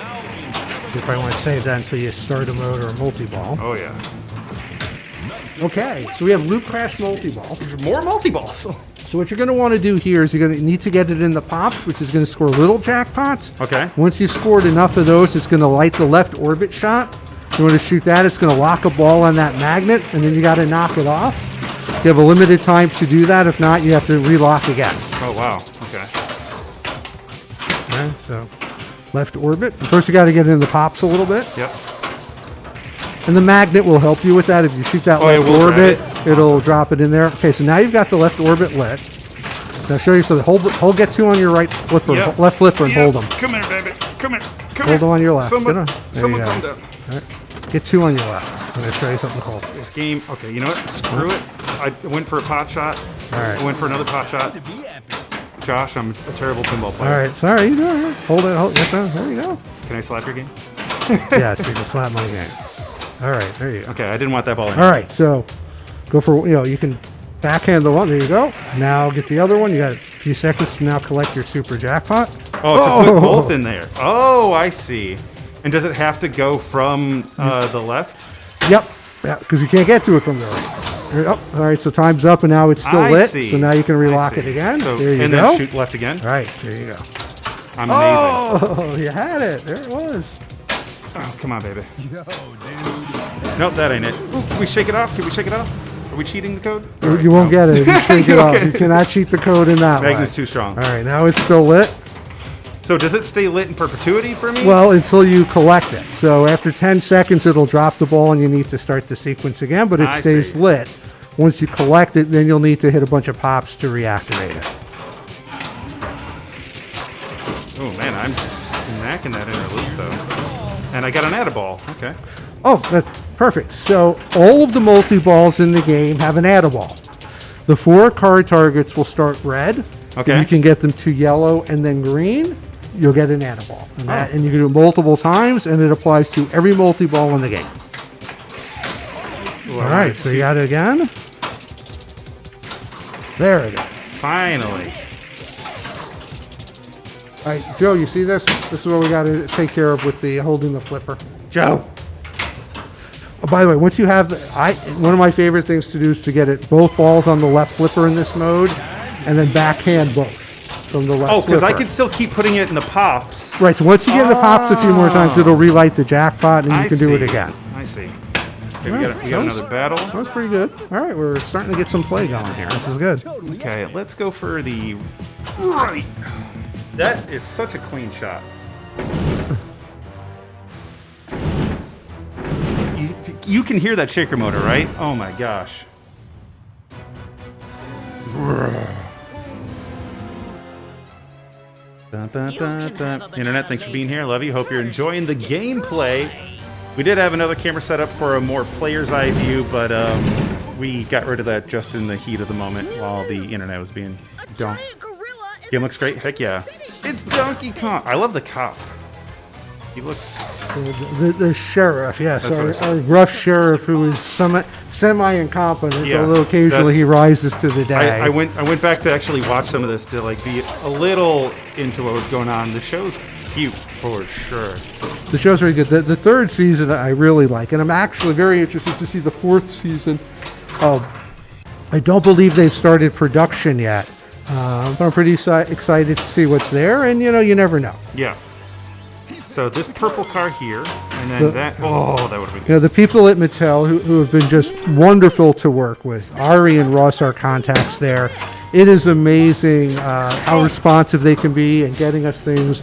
You probably want to save that until you start a mode or a multi-ball. Oh yeah. Okay, so we have loop crash multi-ball. More multi-balls. So what you're going to want to do here is you're going to need to get it in the pops, which is going to score little jackpots. Okay. Once you've scored enough of those, it's going to light the left orbit shot. You want to shoot that, it's going to lock a ball on that magnet, and then you got to knock it off. You have a limited time to do that. If not, you have to relock again. Oh wow. Okay. Okay, so left orbit. First, you got to get in the pops a little bit. Yep. And the magnet will help you with that. If you shoot that Oh, it left will grab orbit, it? it'll drop it in there. Okay, so now you've got the left orbit lit. Now show you, so hold get 2 on your right flipper, Yep. left flipper, and Yep. hold them. Come here, baby. Come here. Come Hold here. them on your left. Someone, Get 'em. There someone you go. calm down. All right. Get 2 on your left. I'm going to show you something cool. This game. Okay, you know what? Screw it. I went for a pot shot. All right. I went for another pot shot. Josh, I'm a terrible pinball All player. right, sorry. You do it. Hold it. Yes, sir. There you go. Can I slap your game? Yes, you can slap my game. All right, there you go. Okay, I didn't want that ball in. All right, so go for, you can backhand the one. There you go. Now get the other one. You got a few seconds to now collect your super jackpot. Oh, to put both in there. Oh, I see. And does it have to go from the left? Yep. Yeah, because you can't get to it from the right. Oh, all right, so time's up, and now it's still I lit. see. So now you can I relock see. it again. So, there you and go. then shoot left again? All right, there you go. I'm amazing. Oh, you had it. There it was. Oh, come on, baby. Nope, that ain't it. Ooh, can we shake it off? Can we shake it off? Are we cheating the code? You won't get it if you shake it off. Okay. You cannot cheat the code in that way. Magnet's too strong. All right, now it's still lit. So does it stay lit in perpetuity for me? Well, until you collect it. So after 10 seconds, it'll drop the ball and you need to start the sequence again, but it I stays see. lit. Once you collect it, then you'll need to hit a bunch of pops to reactivate it. Oh man, I'm smacking that inner loop though. And I got an add-a-ball. Okay. Oh, that's perfect. So all of the multi-balls in the game have an add-a-ball. The 4 card targets will start red. Okay. You can get them to yellow and then green. You'll get an add-a-ball. And, Oh. and you can do it multiple times, and it applies to every multi-ball in the game. Ooh, All right, so you got it again. There it is. Finally. All right, Joe, you see this? This is what we got to take care of with the holding the flipper. Joe. Oh, by the way, once you have, one of my favorite things to do is to get it both balls on the left flipper in this mode, and then backhand both from the left Oh, because I flipper. can still keep putting it in the pops. Right, so once you get in the pops a few more times, it'll relight the jackpot, and you I can do it see. again. I see. Okay, we got another battle. That was pretty good. All right, we're starting to get some play going here. This is good. Okay, let's go for the right. That is such a clean shot. You can hear that shaker motor, right? Oh my gosh. Dun, dun, dun, dun. Internet, thanks for being here. Love you. Hope you're enjoying the gameplay. We did have another camera set up for a more player's eye view, but we got rid of that just in the heat of the moment while the internet was being dumped. Giant gorilla in Game looks great. Heck yeah. It's Donkey Kong. I love the cop. He looks... The sheriff, yes, That's what I our rough sheriff who is semi-incompetent, Yeah, although occasionally he rises to the day. I went back to actually watch some of this to like be a little into what was going on. The show's cute for sure. The show's very good. The third season I really like, and I'm actually very interested to see the fourth season. I don't believe they've started production yet, but I'm pretty excited to see what's there, and you never know. Yeah. So this purple car here, and then that. Oh, that would have been good. The people at Mattel who have been just wonderful to work with. Ari and Ross are contacts there. It is amazing how responsive they can be and getting us things.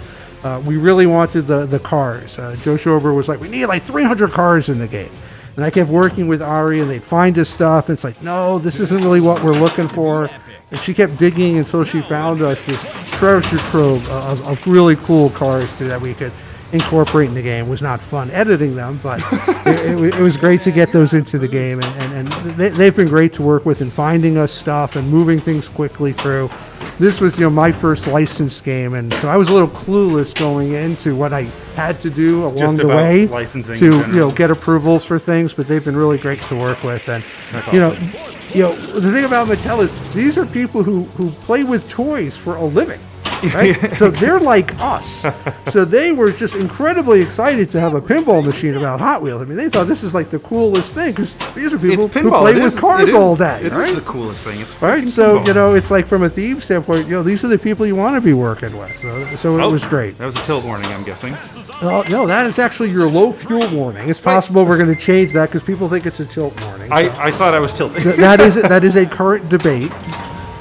We really wanted the cars. Joe Schober was like, we need like 300 cars in the game. And I kept working with Ari, and they'd find us stuff. And it's like, no, this isn't really what we're looking for. And she kept digging until she found us this treasure trove of really cool cars that we could incorporate in the game. It was not fun editing them, but it was great to get those into the game. And they've been great to work with in finding us stuff and moving things quickly through. This was, my first licensed game, and so I was a little clueless going into what I had to do along the about way licensing in to, general. get approvals for things. But they've been really great to work with, and That's the thing about Mattel is these are people who play with toys for a living. Right? So they're like us. So they were just incredibly excited to have a pinball machine about Hot Wheels. I mean, they thought this is like the coolest thing because these are people It's who pinball. play It with is- cars it is- all day. It right? is the coolest thing. It's Right, freaking so pinball. it's like from a thieves standpoint, these are the people you want to be working with. So it was great. That was a tilt warning, I'm guessing. No, that is actually your low fuel warning. It's possible we're going to change that because people think it's a tilt warning. So I thought I was tilting. that is a current debate.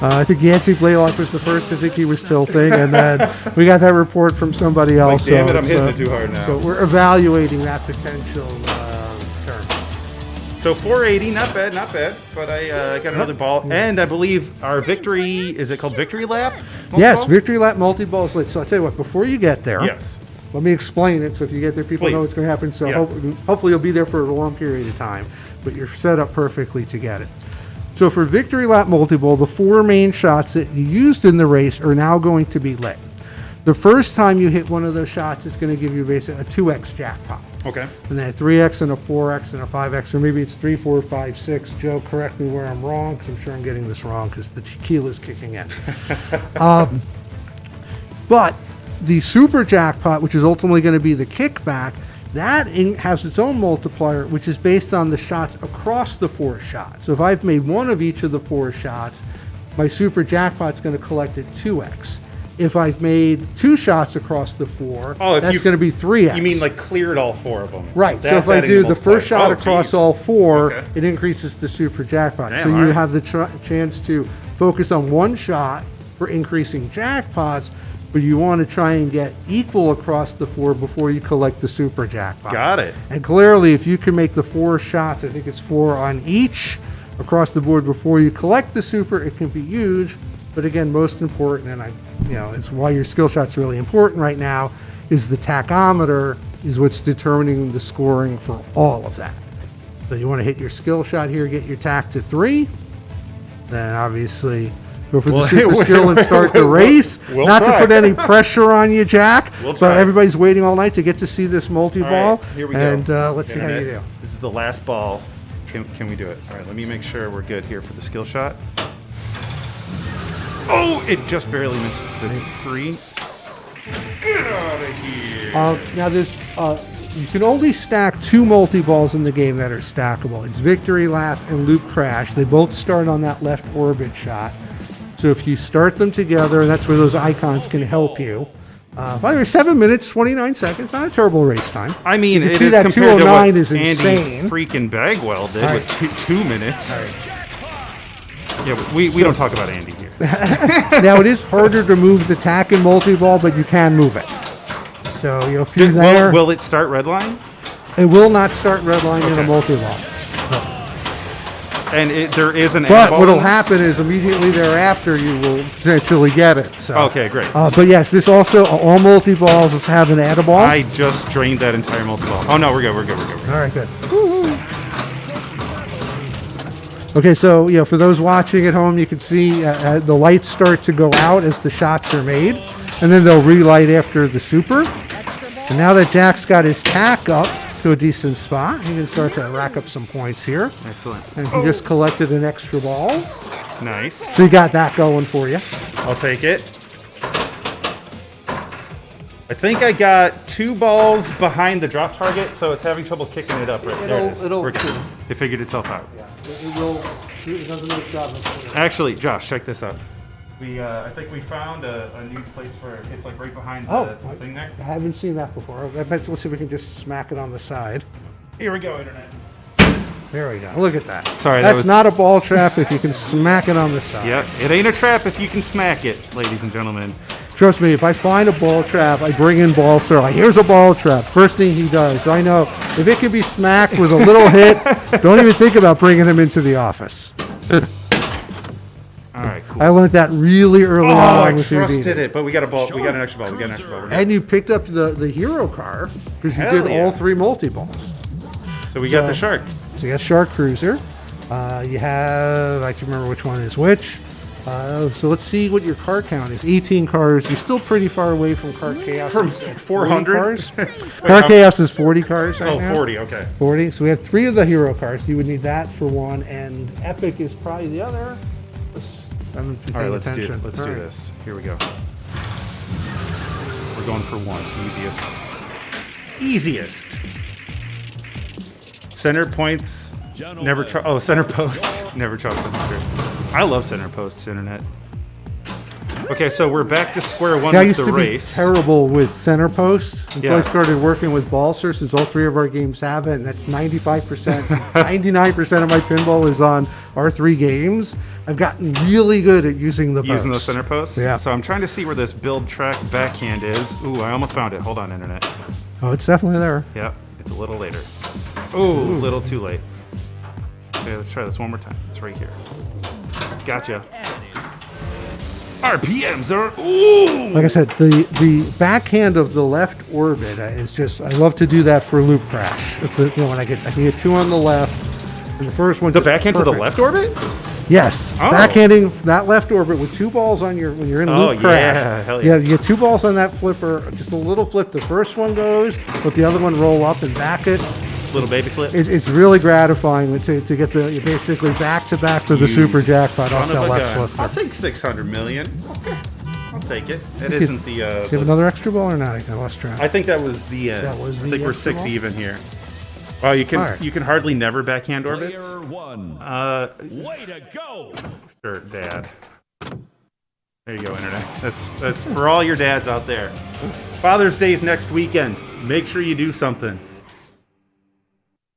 I think Yancey Blaylock was the first to think he was tilting, and then we got that report from somebody else. damn it, I'm hitting it too hard now. So we're evaluating that potential term. So 480, not bad, not bad. But I got another ball, and I believe our victory, is it called Victory Lap? Yes, Multiball? Victory Lap Multiball is lit. So I'll tell you what, before you get there, Yes. let me explain it so if you get there, people know Please. what's going to happen. So Yeah. hopefully you'll be there for a long period of time, but you're set up perfectly to get it. So for Victory Lap Multiball, the 4 main shots that you used in the race are now going to be lit. The first time you hit one of those shots, it's going to give you basically a 2x jackpot. Okay. And then a 3x and a 4x and a 5x, or maybe it's 3, 4, 5, 6. Joe, correct me where I'm wrong, because I'm sure I'm getting this wrong because the tequila's kicking in. But the super jackpot, which is ultimately going to be the kickback, that has its own multiplier, which is based on the shots across the 4 shots. So if I've made one of each of the 4 shots, my super jackpot's going to collect at 2x. If I've made 2 shots across the 4, that's going to be 3x. You mean like cleared all 4 of them? Right. So That's if I adding do the the first multiplier. shot Oh, across geez. all 4, Okay. it increases the super jackpot. Damn, so you all right. have the chance to focus on one shot for increasing jackpots, but you want to try and get equal across the 4 before you collect the super jackpot. Got it. And clearly, if you can make the 4 shots, I think it's 4 on each across the board before you collect the super, it can be huge. But again, most important, and is why your skill shot's really important right now, is the tachometer is what's determining the scoring for all of that. So you want to hit your skill shot here, get your tack to 3, then obviously go for the super skill and start the race. we'll Not try. to put any pressure on you, Jack, We'll but try. everybody's waiting all night to get to see this multi-ball. All right, here we go. And let's see how you do. This is the last ball. Can we do it? All right, let me make sure we're good here for the skill shot. Oh, it just barely missed the 3. Get out of here. Now there's you can only stack 2 multi-balls in the game that are stackable. It's Victory Lap and Loop Crash. They both start on that left orbit shot. So if you start them together, that's where those icons can help you. By the way, 7 minutes, 29 seconds, not a terrible race time. I mean, You can it see is that compared to what 209 is Andy insane. freaking Bagwell did All with 2 minutes. Yeah, but we don't talk about Andy here. Now, it is harder to move the tack in multi-ball, but you can move it. So you'll see there. Will it start redline? It will not start redline in a Okay. multi-ball. And there is an But airball what'll in- happen is immediately thereafter you will potentially get it. So. Okay, great. But yes, this also, all multi-balls have an add-a-ball. I just drained that entire multi-ball. Oh, no, we're good. All right, good. Okay, so for those watching at home, you can see the lights start to go out as the shots are made, and then they'll relight after the super. And now that Jack's got his tack up to a decent spot, he can start to rack up some points here. Excellent. And he just collected an extra ball, Nice. so you got that going for you. I'll take it. I think I got 2 balls behind the drop target, so it's having trouble kicking it up right there. It is. It'll- We're good. It figured itself out. It will. It does a nice job. Actually, Josh, check this out. I think we found a new place for it. It's like right behind the thing there. I haven't seen that before. I bet let's see if we can just smack it on the side. Here we go, internet. There we go. Look at that. Sorry, that that's was- not a ball trap if you can smack it on the side. Yep, it ain't a trap if you can smack it, ladies and gentlemen. Trust me, if I find a ball trap, I bring in ball sir. Like, here's a ball trap. First thing he does. So I know if it can be smacked with a little hit, don't even think about bringing him into the office. All right, cool. I learned that really early Oh, on. I with trusted Houdini. it, but we got a ball. We got an extra ball. We're good. And you picked up the hero car because you Hell did yeah. all 3 multi-balls. So we got the shark. So you got Shark Cruiser. You have, I can remember which one is which. So let's see what your car count is. 18 cars. You're still pretty far away from Car Chaos. From 40 400? cars. Car Chaos is 40 cars right Oh, now. 40, okay. 40. So we have 3 of the hero cars. You would need that for one, and Epic is probably the other. I haven't been All right, paying let's do attention. it. Let's All do right. this. Here we go. We're going for 1. Easiest. Center points. Never try. Oh, center posts. Never chalk them through. I love center posts, internet. Okay, so we're back to square one Yeah, I with used the to race. be terrible with center posts until Yeah. I started working with Balser, since all 3 of our games have it, and that's 95%. 99% of my pinball is on our 3 games. I've gotten really good at using the Using those post. center posts? Yeah. So I'm trying to see where this build track backhand is. Ooh, I almost found it. Hold on, internet. Oh, it's definitely there. Yep, it's a little later. Ooh, a little too late. Okay, let's try this one more time. It's right here. Gotcha. RPMs are ooh. Like I said, the backhand of the left orbit is just, I love to do that for loop crash. If the, when I can get 2 on the left, and the first one The just backhand to the perfect. left orbit? Yes, Oh. backhanding that left orbit with 2 balls on when you're in Oh, loop crash. yeah, hell yeah. You get 2 balls on that flipper, just a little flip. The first one goes, let the other one roll up and back it. Little baby flip. It's really gratifying to get the basically back to back to the super jackpot off Son of that a left gun. flipper. I'll take 600 million. Okay, I'll take it. That You isn't the. Do you have another extra ball or not? I lost track. I think that was the. That was I the think we're extra 6 ball? even here. Wow, you can All right. you can hardly never backhand orbits. Player 1. Way to go! Sure, Dad. There you go, internet. That's for all your dads out there. Father's Day's next weekend. Make sure you do something.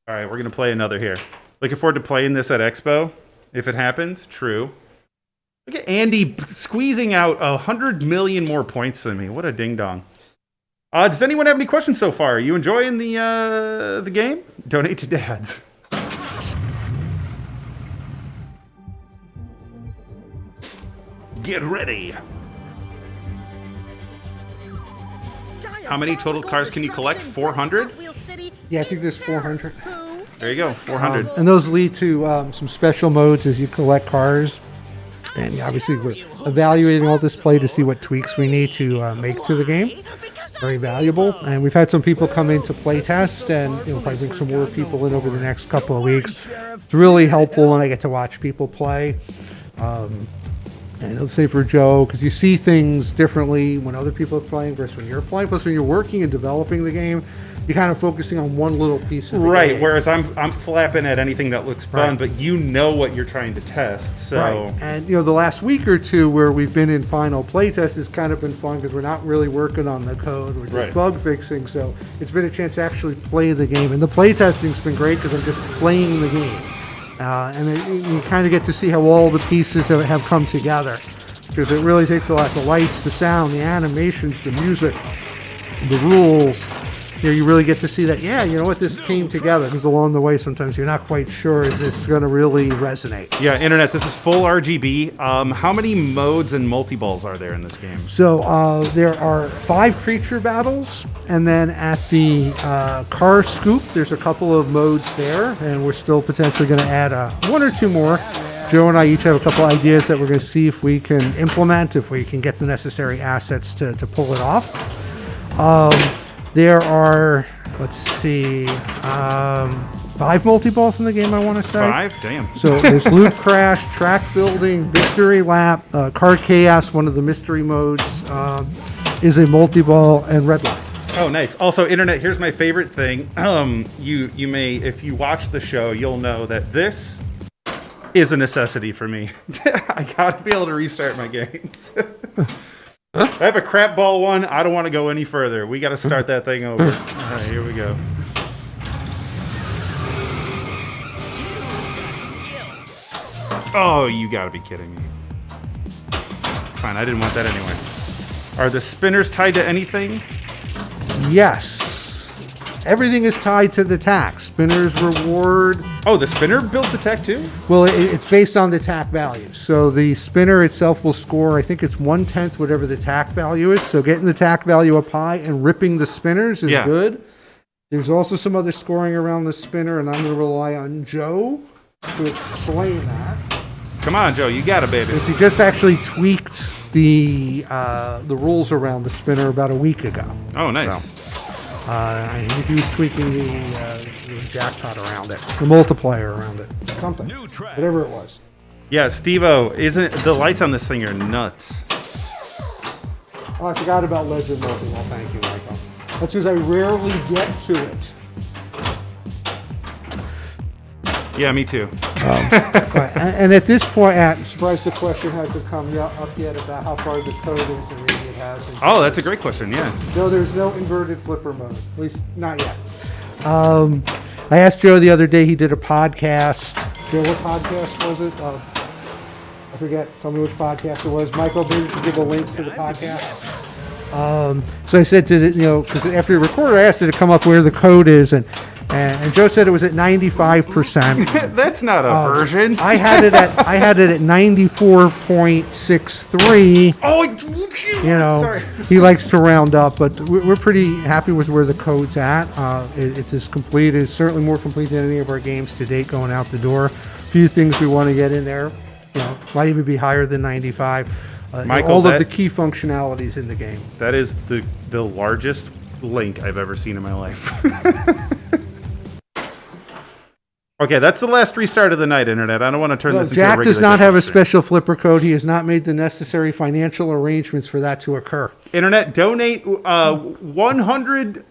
All right, we're gonna play another here. Looking forward to playing this at Expo, if it happens. True. Look at Andy squeezing out 100 million more points than me. What a ding dong. Does anyone have any questions so far? Are you enjoying the game? Donate to dads. Get ready. How many total cars can you collect? 400? Yeah, I think there's 400. There you go, 400. And those lead to some special modes as you collect cars. And obviously, we're evaluating all this play to see what tweaks we need to make to the game. Very valuable. And we've had some people come in to play test, and probably bring some more people in over the next couple of weeks. It's really helpful when I get to watch people play. And let's say for Joe, because you see things differently when other people are playing versus when you're playing. Plus, when you're working and developing the game, you're kind of focusing on one little piece of the game. Whereas I'm flapping at anything that looks fun, Right. but you know what you're trying to test. So Right. And, the last week or two where we've been in final playtest has kind of been fun because we're not really working on the code. We're just Right. bug fixing. So it's been a chance to actually play the game. And the playtesting's been great because I'm just playing the game. You kind of get to see how all the pieces have come together. Because it really takes a lot. The lights, the sound, the animations, the music, the rules. You really get to see that, this came together. Because along the way, sometimes you're not quite sure, is this going to really resonate? yeah, Internet, this is full RGB. How many modes and multi-balls are there in this game? So there are 5 creature battles, and then at the car scoop, there's a couple of modes there, and we're still potentially going to add 1 or 2 more. Joe and I each have a couple ideas that we're going to see if we can implement, if we can get the necessary assets to pull it off. There are, 5 multi-balls in the game, I want to say. 5? Damn. So there's Loot Crash, Track Building, Victory Lap, Card Chaos, one of the mystery modes, is a multi-ball, and Red Line. Oh, nice. Also, Internet, here's my favorite thing. You may, if you watch the show, you'll know that this is a necessity for me. I gotta be able to restart my games. I have a crap ball one. I don't want to go any further. We got to start that thing over. All right, here we go. Oh, you got to be kidding me. Fine, I didn't want that anyway. Are the spinners tied to anything? Yes. Everything is tied to the tack. Spinners reward. Oh, the spinner builds the tech too? Well, it's based on the tack values. So the spinner itself will score, I think it's 1/10 whatever the tack value is. So getting the tack value up high and ripping the spinners is good. There's also some other scoring around the spinner, and I'm going to rely on Joe to explain that. Come on, Joe, you got it, baby. Because he just actually tweaked the rules around the spinner about a week ago. Oh, nice. So, he was tweaking the jackpot around it, the multiplier around it, something, whatever it was. Yeah, Steve-O, isn't the lights on this thing are nuts. Oh, I forgot about Legend Multiball. Thank you, Michael. That's because I rarely get to it. Yeah, me too. Right. And at this point, I'm surprised the question hasn't come up yet about how far the code is, and maybe it hasn't. Oh, that's a great question, yeah. No, there's no inverted flipper mode, at least not yet. I asked Joe the other day, he did a podcast. Joe, what podcast was it? I forget. Tell me which podcast it was. Michael, maybe you can give a link to the podcast. So I said to because after the recorder, I asked it to come up where the code is, and Joe said it was at 95%. That's not a version. I had it at 94.63. Oh, sorry. He likes to round up, but we're pretty happy with where the code's at. It's as complete. It's certainly more complete than any of our games to date going out the door. A few things we want to get in there. Might even be higher than 95. Michael, all of the key functionalities in the game. That is the largest link I've ever seen in my life. Okay, that's the last restart of the night, Internet. I don't want to turn this into a Jack regular does not have a stream. special flipper code. He has not made the necessary financial arrangements for that to occur. Internet, donate $100.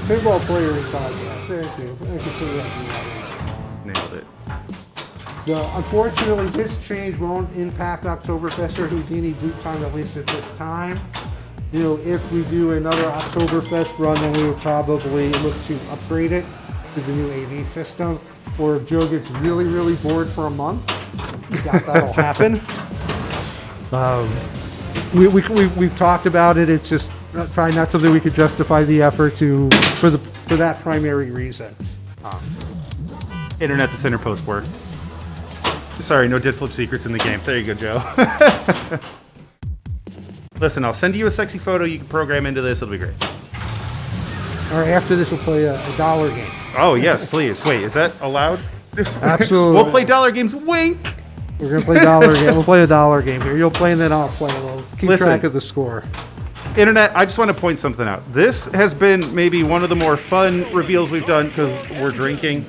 Pinball player podcast. Thank you. Thank you for that. Nailed it. Unfortunately, this change won't impact Oktoberfest or Houdini boot time, at least at this time. If we do another Oktoberfest run, then we would probably look to upgrade it to the new AV system. Or if Joe gets really, really bored for a month, that'll happen. We've talked about it. It's just probably not something we could justify the effort for that primary reason. Internet, the center post worked. Sorry, no dead flip secrets in the game. There you go, Joe. Listen, I'll send you a sexy photo you can program into this. It'll be great. All right, after this, we'll play a dollar game. Oh, yes, please. Wait, is that allowed? Absolutely. We'll play dollar games. Wink! We're going to play dollar game. We'll play a dollar game here. You'll play and then I'll play. We'll keep track of the score. Internet, I just want to point something out. This has been maybe one of the more fun reveals we've done because we're drinking.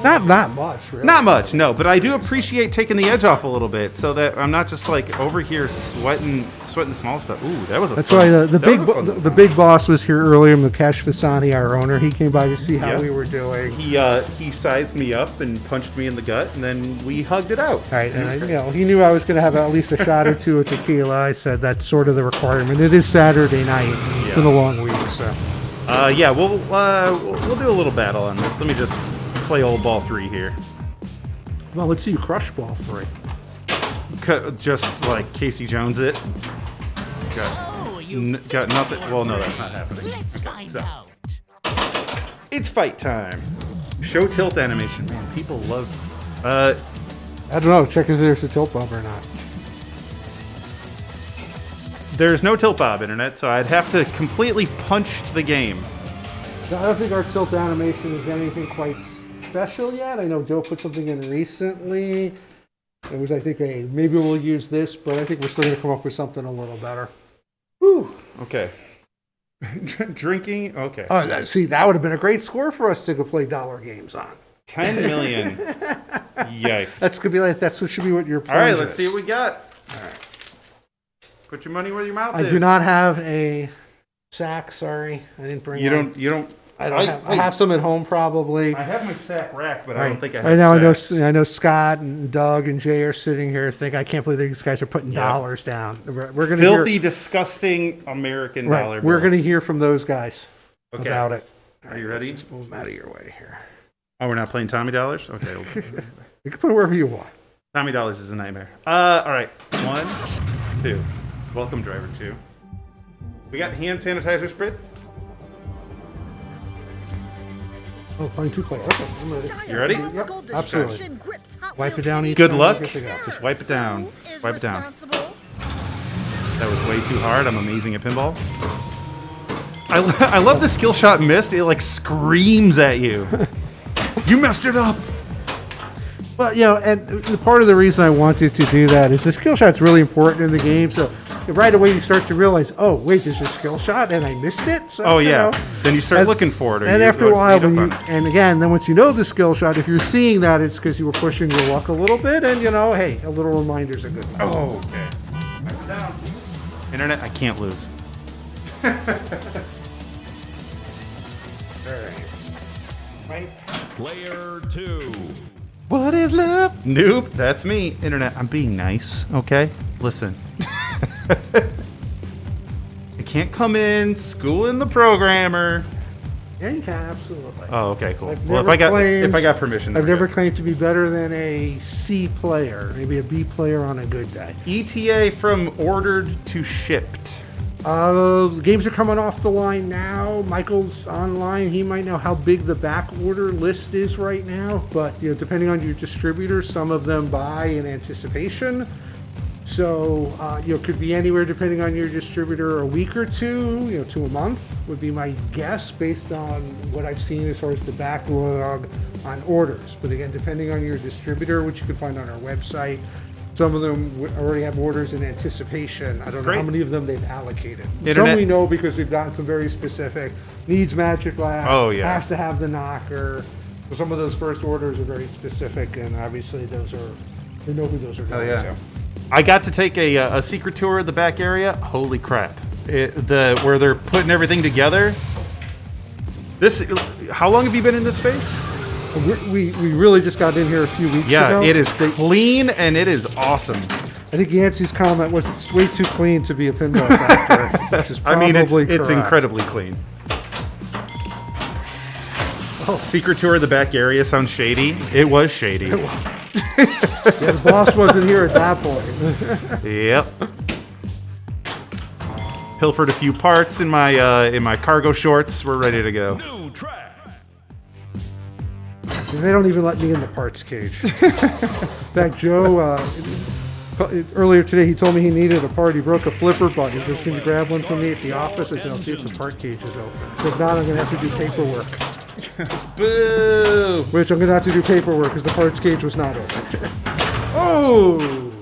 Not much, really. Not much, no, but I do appreciate taking the edge off a little bit so that I'm not just like over here sweating the small stuff. Ooh, that was a That's fun, why that the big boss was here earlier, Mukesh Vasani, our owner. He came by to see how we were doing. He sized me up and punched me in the gut, and then we hugged it out. Right, and he knew I was going to have at least a shot or two of tequila. I said that's sort of the requirement. It is Saturday night. It's been a long week, so. We'll do a little battle on this. Let me just play old ball 3 here. Well, let's see you crush ball 3. Just like Casey Jones it. Oh, you Got nothing. Well, no, that's not happening. Let's find out. It's fight time. Show tilt animation. Man, people love. I don't know. Check if there's a tilt bob or not. There's no tilt bob internet, so I'd have to completely punch the game. I don't think our tilt animation is anything quite special yet. I know Joe put something in recently. It was, I think, maybe we'll use this, but I think we're still going to come up with something a little better. Whew. Okay. Drinking. Okay. Oh, see, that would have been a great score for us to go play dollar games on. 10 million. Yikes. That's gonna be like should be what your. All right, plunge let's is. see what we got. All right. Put your money where your mouth I is. do not have a sack. Sorry, I didn't bring. You one. don't. You don't. I have some at home probably. I have my sack rack, but Right. I don't think I have. Right now, sacks. I know Scott and Doug and Jay are sitting here. I can't believe these guys are putting dollars down. We're gonna Filthy, hear, disgusting American right. dollar. We're bills. gonna hear from those guys Okay. about it. Are you ready? Let's just move them out of your way here. Oh, we're not playing Tommy Dollars? Okay. You can put it wherever you want. Tommy Dollars is a nightmare. All right. 1, 2. Welcome, driver 2. We got hand sanitizer spritz. Oh, playing 2 player. Okay, I'm ready. You ready? Diabolical Yep, absolutely. destruction grips Hot Wipe it Wheels down City each Good time. luck. Good to go. Just wipe it down. Who is Wipe it down. responsible? That was way too hard. I'm amazing at pinball. I love the skill shot missed. It like screams at you. You messed it up. Well, and part of the reason I wanted to do that is the skill shot's really important in the game. So right away you start to realize, oh wait, there's a skill shot and I missed it. So, Oh yeah. you know, Then you start and- looking for it. Or and you after a while, read up when on it. and again, then once you know the skill shot, if you're seeing that, it's because you were pushing your luck a little bit, and hey, a little reminder's a good thing. Oh, okay. Wipe it down. Internet, I can't lose. Right? Player 2. What is left? Nope, that's me. Internet, I'm being nice, okay? Listen. I can't come in, schooling the programmer. Yeah, you can absolutely. Oh, okay, cool. I've Well, if never I got claimed- permission, I've we're never good. claimed to be better than a C player, maybe a B player on a good day. ETA from ordered to shipped. Games are coming off the line now. Michael's online. He might know how big the back order list is right now, but depending on your distributor, some of them buy in anticipation. So could be anywhere depending on your distributor, a week or two, to a month would be my guess based on what I've seen as far as the backlog on orders. But again, depending on your distributor, which you can find on our website. Some of them already have orders in anticipation. I don't know Great. how many of them they've allocated. Internet- Some we know because we've gotten some very specific, needs magic glass, Oh, yeah. has to have the knocker. So some of those first orders are very specific, and obviously we know who those are going to. I got to take a secret tour of the back area. Holy crap. Where they're putting everything together. How long have you been in this space? We really just got in here a few weeks ago. Yeah, it is clean and it is awesome. I think Yancey's comment was it's way too clean to be a pinball factory, which is I probably mean, it's correct. incredibly clean. Secret tour of the back area sounds shady. It was shady. Yeah, the boss wasn't here at that point. Yep. Pilfered a few parts in my cargo shorts. We're ready to go. New track. They don't even let me in the parts cage. In fact, Joe, earlier today, he told me he needed a part. He broke a flipper button. He was going to grab one for me at the office. I said, I'll see if the part cage is open. So if not, I'm going to have to do paperwork. Boo! Which I'm going to have to do paperwork because the parts cage was not open. Oh!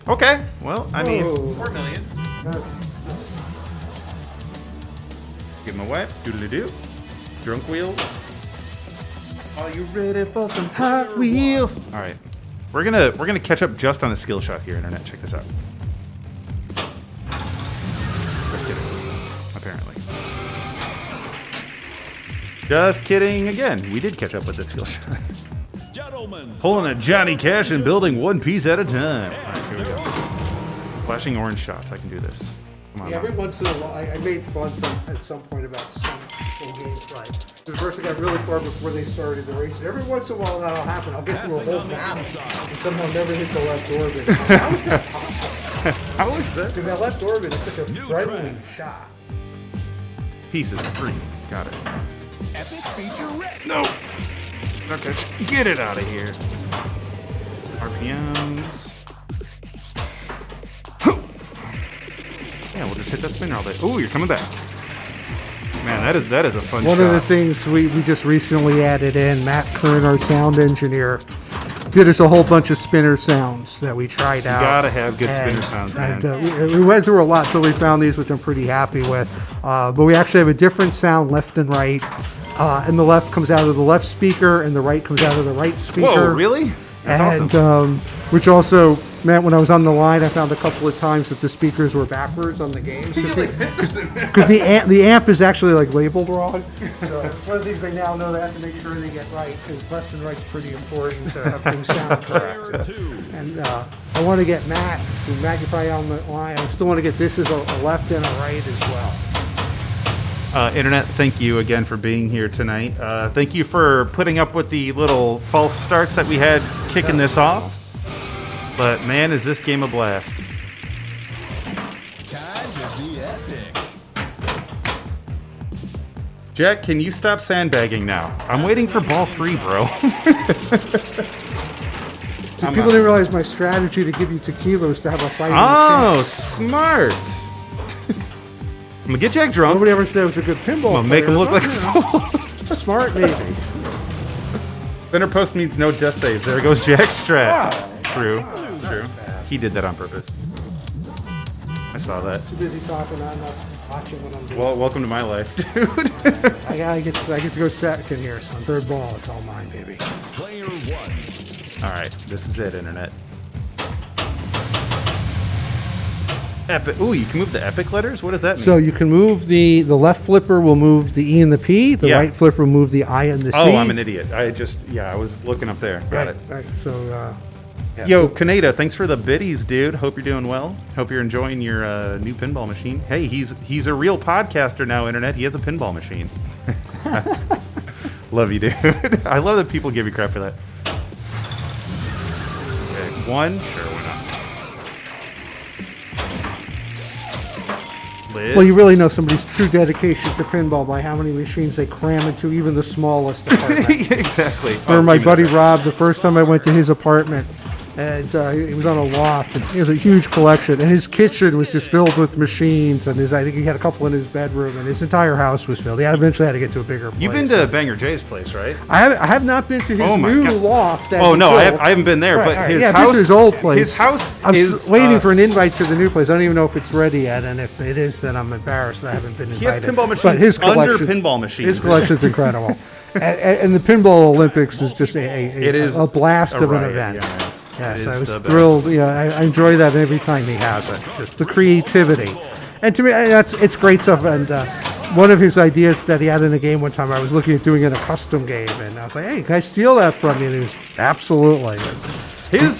Okay. Well, I mean, Whoa. 4 million. Give him a wipe. Doodly doo. Drunk wheel. Are you ready for some Hot Wheels? All right, we're gonna catch up just on a skill shot here, internet. Check this out. Just kidding. Apparently. Just kidding again. We did catch up with the skill shot. Gentlemen, Pulling a Johnny Cash and building one piece at a time. All right, here we go. Flashing orange shots. I can do this. Come on. Yeah, now. every once in a while, I made fun at some point about some games, right? The person got really far before they started the race. And every once in a while that'll happen. I'll get through a whole map and somehow never hit the left orbit. How is that possible? How is that? Because that left orbit is such a friendly shot. Pieces 3. Got it. Epic feature red. No. Okay. Get it out of here. RPMs. Yeah, we'll just hit that spinner all day. Oh, you're coming back. Man, that is a fun shot. One of the things we just recently added in, Matt Kern, our sound engineer, did us a whole bunch of spinner sounds that we tried out. You gotta have good spinner sounds, man. We went through a lot till we found these, which I'm pretty happy with. But we actually have a different sound left and right. And the left comes out of the left speaker, and the right comes out of the right speaker. Whoa, really? That's And awesome. which also meant when I was on the line, I found a couple of times that the speakers were backwards on the games because the amp is actually like labeled wrong. So it's one of the things they now know they have to make sure they get right because left and right's pretty important to have things sound correct. And I want to get Matt. So Matt, you're probably on the line. I still want to get this as a left and a right as well. Internet, thank you again for being here tonight. Thank you for putting up with the little false starts that we had kicking this off. But man, is this game a blast. time to be epic. Jack, can you stop sandbagging now? I'm waiting for ball 3, bro. So people didn't realize my strategy to give you tequila was to have a fight. Oh, smart. I'm gonna get Jack drunk. Nobody ever said it was a good pinball. I'm gonna make him look like a player. fool. Smart, maybe. Spinner post means no death saves. There goes Jack's strat. True. He did that on purpose. I saw that. Too busy talking, I'm not watching what I'm doing. Well, welcome to my life, dude. I get to go second here, so on third ball, it's all mine, baby. Player 1. All right, this is it, internet. Epic. Ooh, you can move the epic letters? What does that mean? So you can move the left flipper will move the E and the P, the Yeah. right flipper will move the I and the C. Oh, I'm an idiot. I was looking up there. Got Right, it. right. So, yeah, Yo, so- Kaneda, thanks for the biddies, dude. Hope you're doing well. Hope you're enjoying your new pinball machine. Hey, he's a real podcaster now, internet. He has a pinball machine. Love you, dude. I love that people give you crap for that. Okay, 1. Sure, why not? Lid. Well, you really know somebody's true dedication to pinball by how many machines they cram into even the smallest apartment. Exactly. Remember my give me buddy that. Rob, the first time I went to his apartment, and he was on a loft, and he has a huge collection, and his kitchen was just filled with machines, and I think he had a couple in his bedroom, and his entire house was filled. He eventually had to get to a bigger place. You've been to Banger Jay's place, right? I have not been to his Oh my new God. loft. That Oh, he no, built. I haven't been there, but his yeah, I've been house- to his old place. his house I'm is, waiting for an invite to the new place. I don't even know if it's ready yet, and if it is, then I'm embarrassed that I haven't been He has invited. pinball But machines his under collection's- pinball machines. His collection's incredible. And the Pinball Olympics is just It is a blast a of an riot, event. yeah. Yes, It I is was the best. thrilled. I enjoy that every time he has it. Just the creativity, and to me, it's great stuff. And one of his ideas that he had in a game one time, I was looking at doing in a custom game, and I was like, "Hey, can I steal that from you?" And he was absolutely. His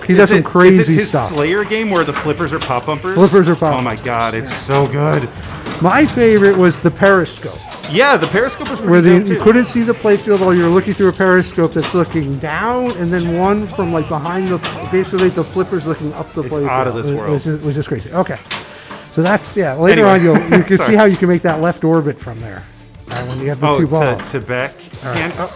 he does some crazy his stuff. Slayer game where the flippers are pop bumpers. Flippers are pop Oh my god, it's so good. My favorite was the periscope, Yeah, the periscope was where pretty dope you too. couldn't see the playfield while you were looking through a periscope that's looking down, and then one from like behind basically the flippers looking up the playfield. out of this world. It was just crazy. Okay, so that's later on you can see Sorry. how you can make that left orbit from there when you have the two balls. to back. All right. And,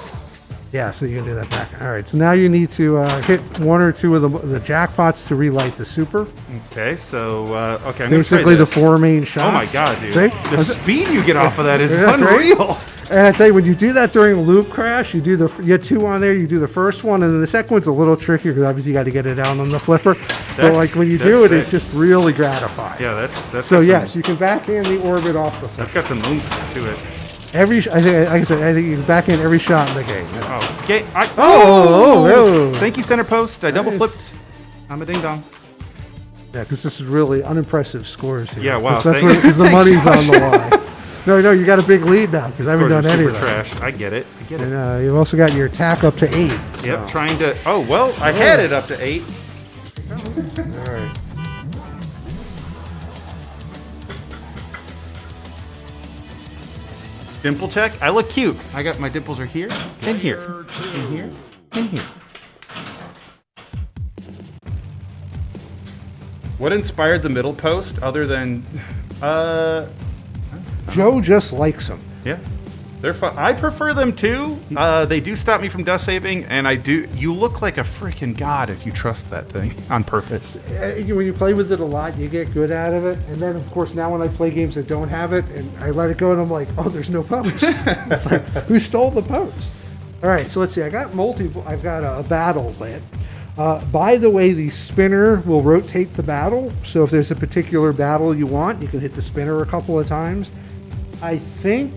Yeah, so you can do that back. All right, so now you need to hit one or two of the jackpots to relight the super. okay, so okay, I'm gonna Basically, try the this. four main shots. Oh my god, dude! See? The speed you get off of that is Yeah, right? unreal. And I tell you, when you do that during a loop crash, you get two on there. You do the first one, and then the second one's a little trickier because obviously you got to get it down on the flipper. But like when you do it, that's it's just really gratifying. Yeah, that's So got yes, some, you can backhand the orbit off the flipper. that's got some oomph to it. I think you can back in every shot in the game. Yeah. Oh, okay. Oh. Thank you, center post. I double Nice. flipped. I'm a ding dong. Yeah, because this is really unimpressive scores here. Yeah, wow, That's thank- because the thanks, money's on Josh. the line. No, you got a big lead now because I haven't Scores done are any super of that. trash. I get it. And you've also got your attack up to 8. So. Yep, trying to. Oh well, I had it up to 8. All right. Dimple check. I look cute. I got my dimples are here, and here, and here, and here. What inspired the middle post other than? Joe just likes them. Yeah, they're fun. I prefer them too. They do stop me from dust saving, and I do. You look like a freaking god if you trust that thing on purpose. When you play with it a lot, you get good out of it. And then, of course, now when I play games that don't have it, and I let it go, and I'm like, oh, there's no post. It's like, who stole the post? All right, so let's see. I've got a battle lit. By the way, the spinner will rotate the battle. So if there's a particular battle you want, you can hit the spinner a couple of times. I think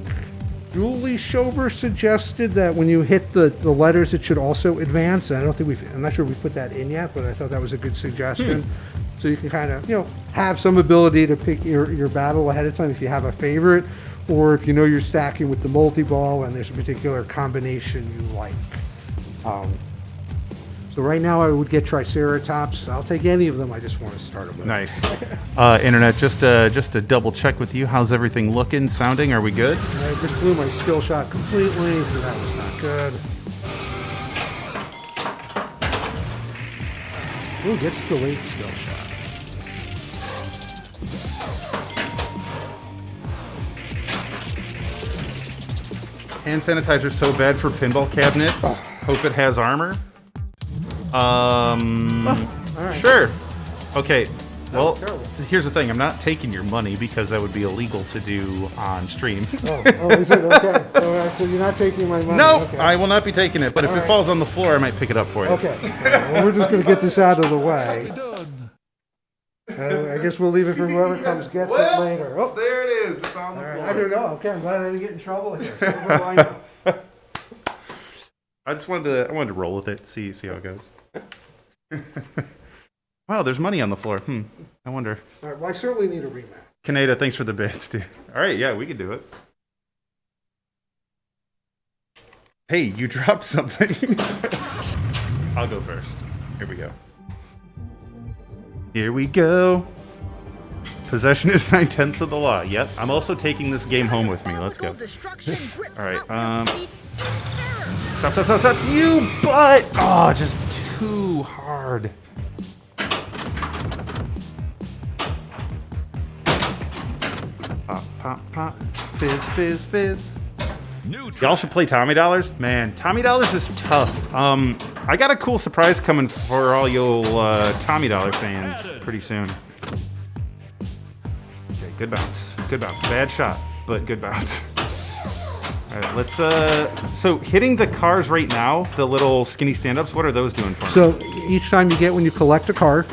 Julie Schober suggested that when you hit the letters, it should also advance. And I'm not sure we put that in yet, but I thought that was a good suggestion. So you can kind of, have some ability to pick your battle ahead of time if you have a favorite, or if you know you're stacking with the multi-ball and there's a particular combination you like. So right now I would get Triceratops. I'll take any of them. I just want to start them with. Nice. Internet, just to double check with you. How's everything looking, sounding? Are we good? I just blew my skill shot completely, so that was not good. Ooh, gets the late skill shot. Hand sanitizer's so bad for pinball cabinets. Hope it has armor. Sure. Okay. Well, here's the thing. I'm not taking your money because that would be illegal to do on stream. Oh, is it? Okay. All right, so you're not taking my money? No, Okay. I will not be taking it. But if All it right. falls on the floor, I might pick it up for you. Okay. All right, well, we're just going to get this out of the way. Done. I guess we'll leave it for whoever comes gets it later. Oh, There it is. It's on the all right. I don't know. Okay, I'm glad I didn't get in trouble here. So what do I know? I wanted to roll with it, see how it goes. Wow, there's money on the floor. I wonder. All right, well, I certainly need a rematch. Kaneda, thanks for the bits, dude. All right, yeah, we can do it. Hey, you dropped something. I'll go first. Here we go. Here we go. Possession is 9/10 of the law. Yep, I'm also taking this game home with me. Let's go. All right, Stop. You butt! Oh, just too hard. Pop. Fizz. Y'all should play Tommy Dollars. Man, Tommy Dollars is tough. I got a cool surprise coming for all you Tommy Dollar fans pretty soon. Okay, good bounce. Bad shot, but good bounce. All right, let's, so hitting the cars right now, the little skinny stand-ups, what are those doing for me? So each time you get when you collect a card,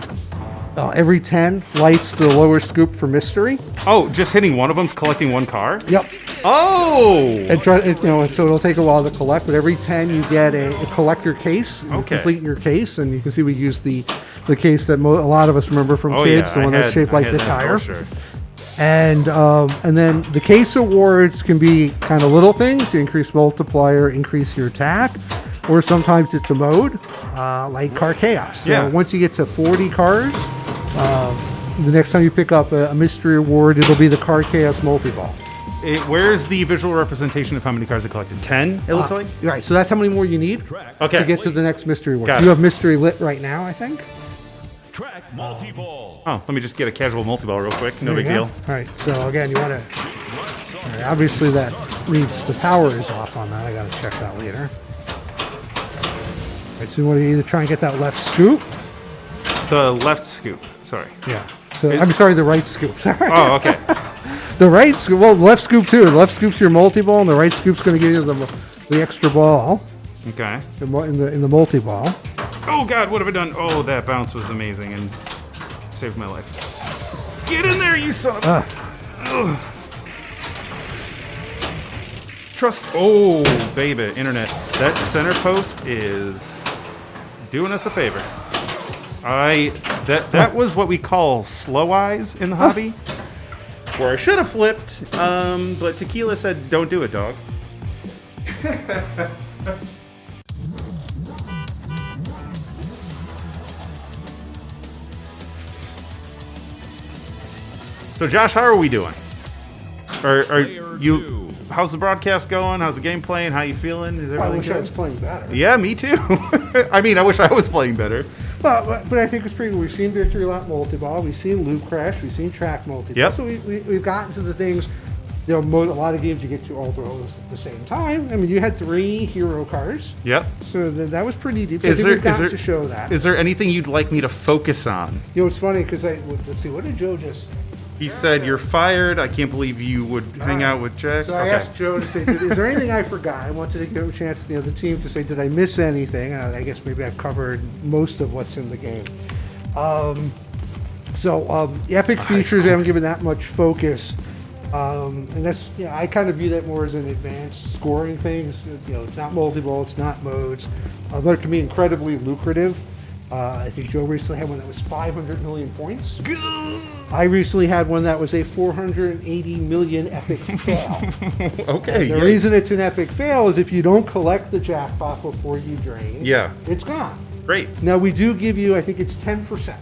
every 10 lights the lower scoop for mystery. Oh, just hitting one of them's collecting one car? Yep. Oh! And so it'll take a while to collect, but every 10 you get a collector case. You Okay. complete your case, and you can see we use the case that a lot of us remember from Oh, kids, yeah, the one that's shaped I like had the that tire. for sure. And then the case awards can be kind of little things. You increase multiplier, increase your attack, or sometimes it's a mode like Car Chaos. So Yeah. once you get to 40 cars, the next time you pick up a mystery award, it'll be the Car Chaos Multiball. Where's the visual representation of how many cars I collected? 10, it looks like? Right, so that's how many more you need Okay. to get to the next mystery award. Got You it. have mystery lit right now, I think. Track multi-ball. Oh, let me just get a casual multi-ball real quick. No There big you go. deal. All right, so again, you want to. Obviously, that means the power is off on that. I got to check that later. All right, so you want to either try and get that left scoop. The left scoop. Sorry. Yeah. So I'm sorry, the right scoop. Sorry. Oh, okay. The right scoop. Well, the left scoop too. The left scoop's your multi-ball, and the right scoop's going to give you the extra ball Okay. in the multi-ball. Oh, God, what have I done? Oh, that bounce was amazing and saved my life. Get in there, you son of a... Trust. Oh, baby, internet. That center post is doing us a favor. That was what we call slow eyes in the hobby, where I should have flipped, but Tequila said, "Don't do it, dog." So, Josh, how are we doing? Are you? How's the broadcast going? How's the game playing? How you feeling? Is I everything wish I good? was playing better. Yeah, me too. I mean, I wish I was playing better. But I think it's pretty good. We've seen Victory Lap Multiball. We've seen Loop Crash. We've seen Track Multiball. Yep. So we've gotten to the things, a lot of games you get to all those at the same time. I mean, you had 3 hero cars. Yep. So that was pretty deep. Is I think there- we've gotten is there- to show that. Is there anything you'd like me to focus on? It's funny because let's see, what did Joe just... He said, "You're fired. I can't believe you would hang out with Jack." So I asked Joe to say, is there anything I forgot? I wanted to give him a chance, the team to say, did I miss anything? And I guess maybe I've covered most of what's in the game. The epic features, we haven't given that much focus. And that's, I kind of view that more as an advanced scoring thing. It's not multi-ball, it's not modes. But it can be incredibly lucrative. I think Joe recently had one that was 500 million points. I recently had one that was a 480 million epic fail. Okay. The reason it's an epic fail is if you don't collect the jackpot before you drain, it's gone. Great. Now we do give you, I think it's 10%.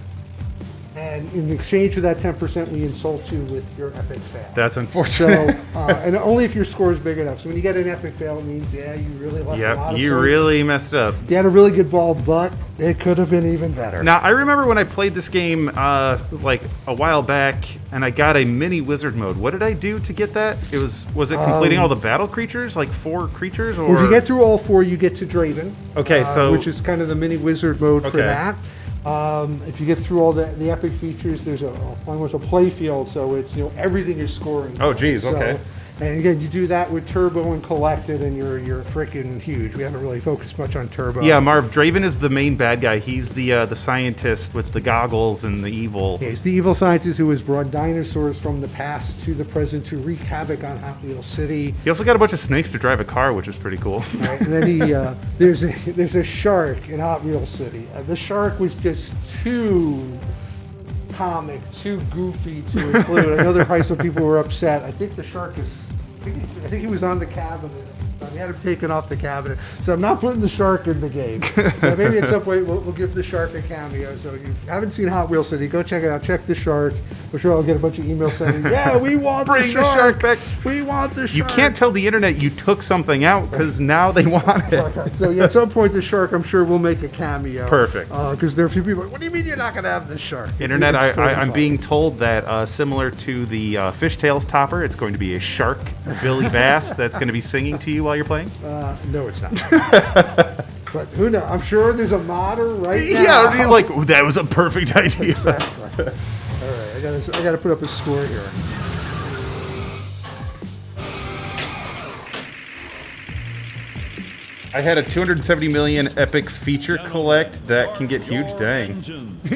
And in exchange for that 10%, we insult you with your epic fail. That's unfortunate. So, and only if your score is big enough. So when you get an epic fail, it means, you really left a lot Yep. of You folks. really messed up. You had a really good ball, but it could have been even better. Now I remember when I played this game like a while back, and I got a mini wizard mode. What did I do to get that? Was it completing all the battle creatures, like 4 creatures, or? Well, if you get through all 4, you get to Draven. Okay, so which is kind of the mini wizard mode for Okay. that. If you get through all the epic features, there's almost a play field, so it's everything is scoring. Oh, geez, okay. And again, you do that with Turbo and Collected, and you're freaking huge. We haven't really focused much on Turbo. Yeah, Marv, Draven is the main bad guy. He's the scientist with the goggles and the evil. He's the evil scientist who has brought dinosaurs from the past to the present to wreak havoc on Hot Wheels City. He also got a bunch of snakes to drive a car, which is pretty cool. Right? And then there's a shark in Hot Wheels City. The shark was just too comic, too goofy to include. I know there are probably some people who were upset. I think the shark I think he was on the cabinet. We had him taken off the cabinet. So I'm not putting the shark in the game. So maybe at some point we'll give the shark a cameo. So if you haven't seen Hot Wheels City, go check it out. Check the shark. I'm sure I'll get a bunch of emails saying, yeah, we want Bring the shark back. We want the shark. You can't tell the internet you took something out because now they want it. Okay, so at some point the shark, I'm sure, will make a cameo. Perfect. Because there are a few people. What do you mean you're not going to have the shark? Internet, It's totally I'm fine. being told that similar to the Fishtails topper, it's going to be a shark Billy Bass that's going to be singing to you while you're playing. No, it's not. But who knows? I'm sure there's a modder right now. Yeah, I mean, like that was a perfect idea. Exactly. All right, I gotta put up a score here. I had a 270 million epic feature collect that can get huge. Dang.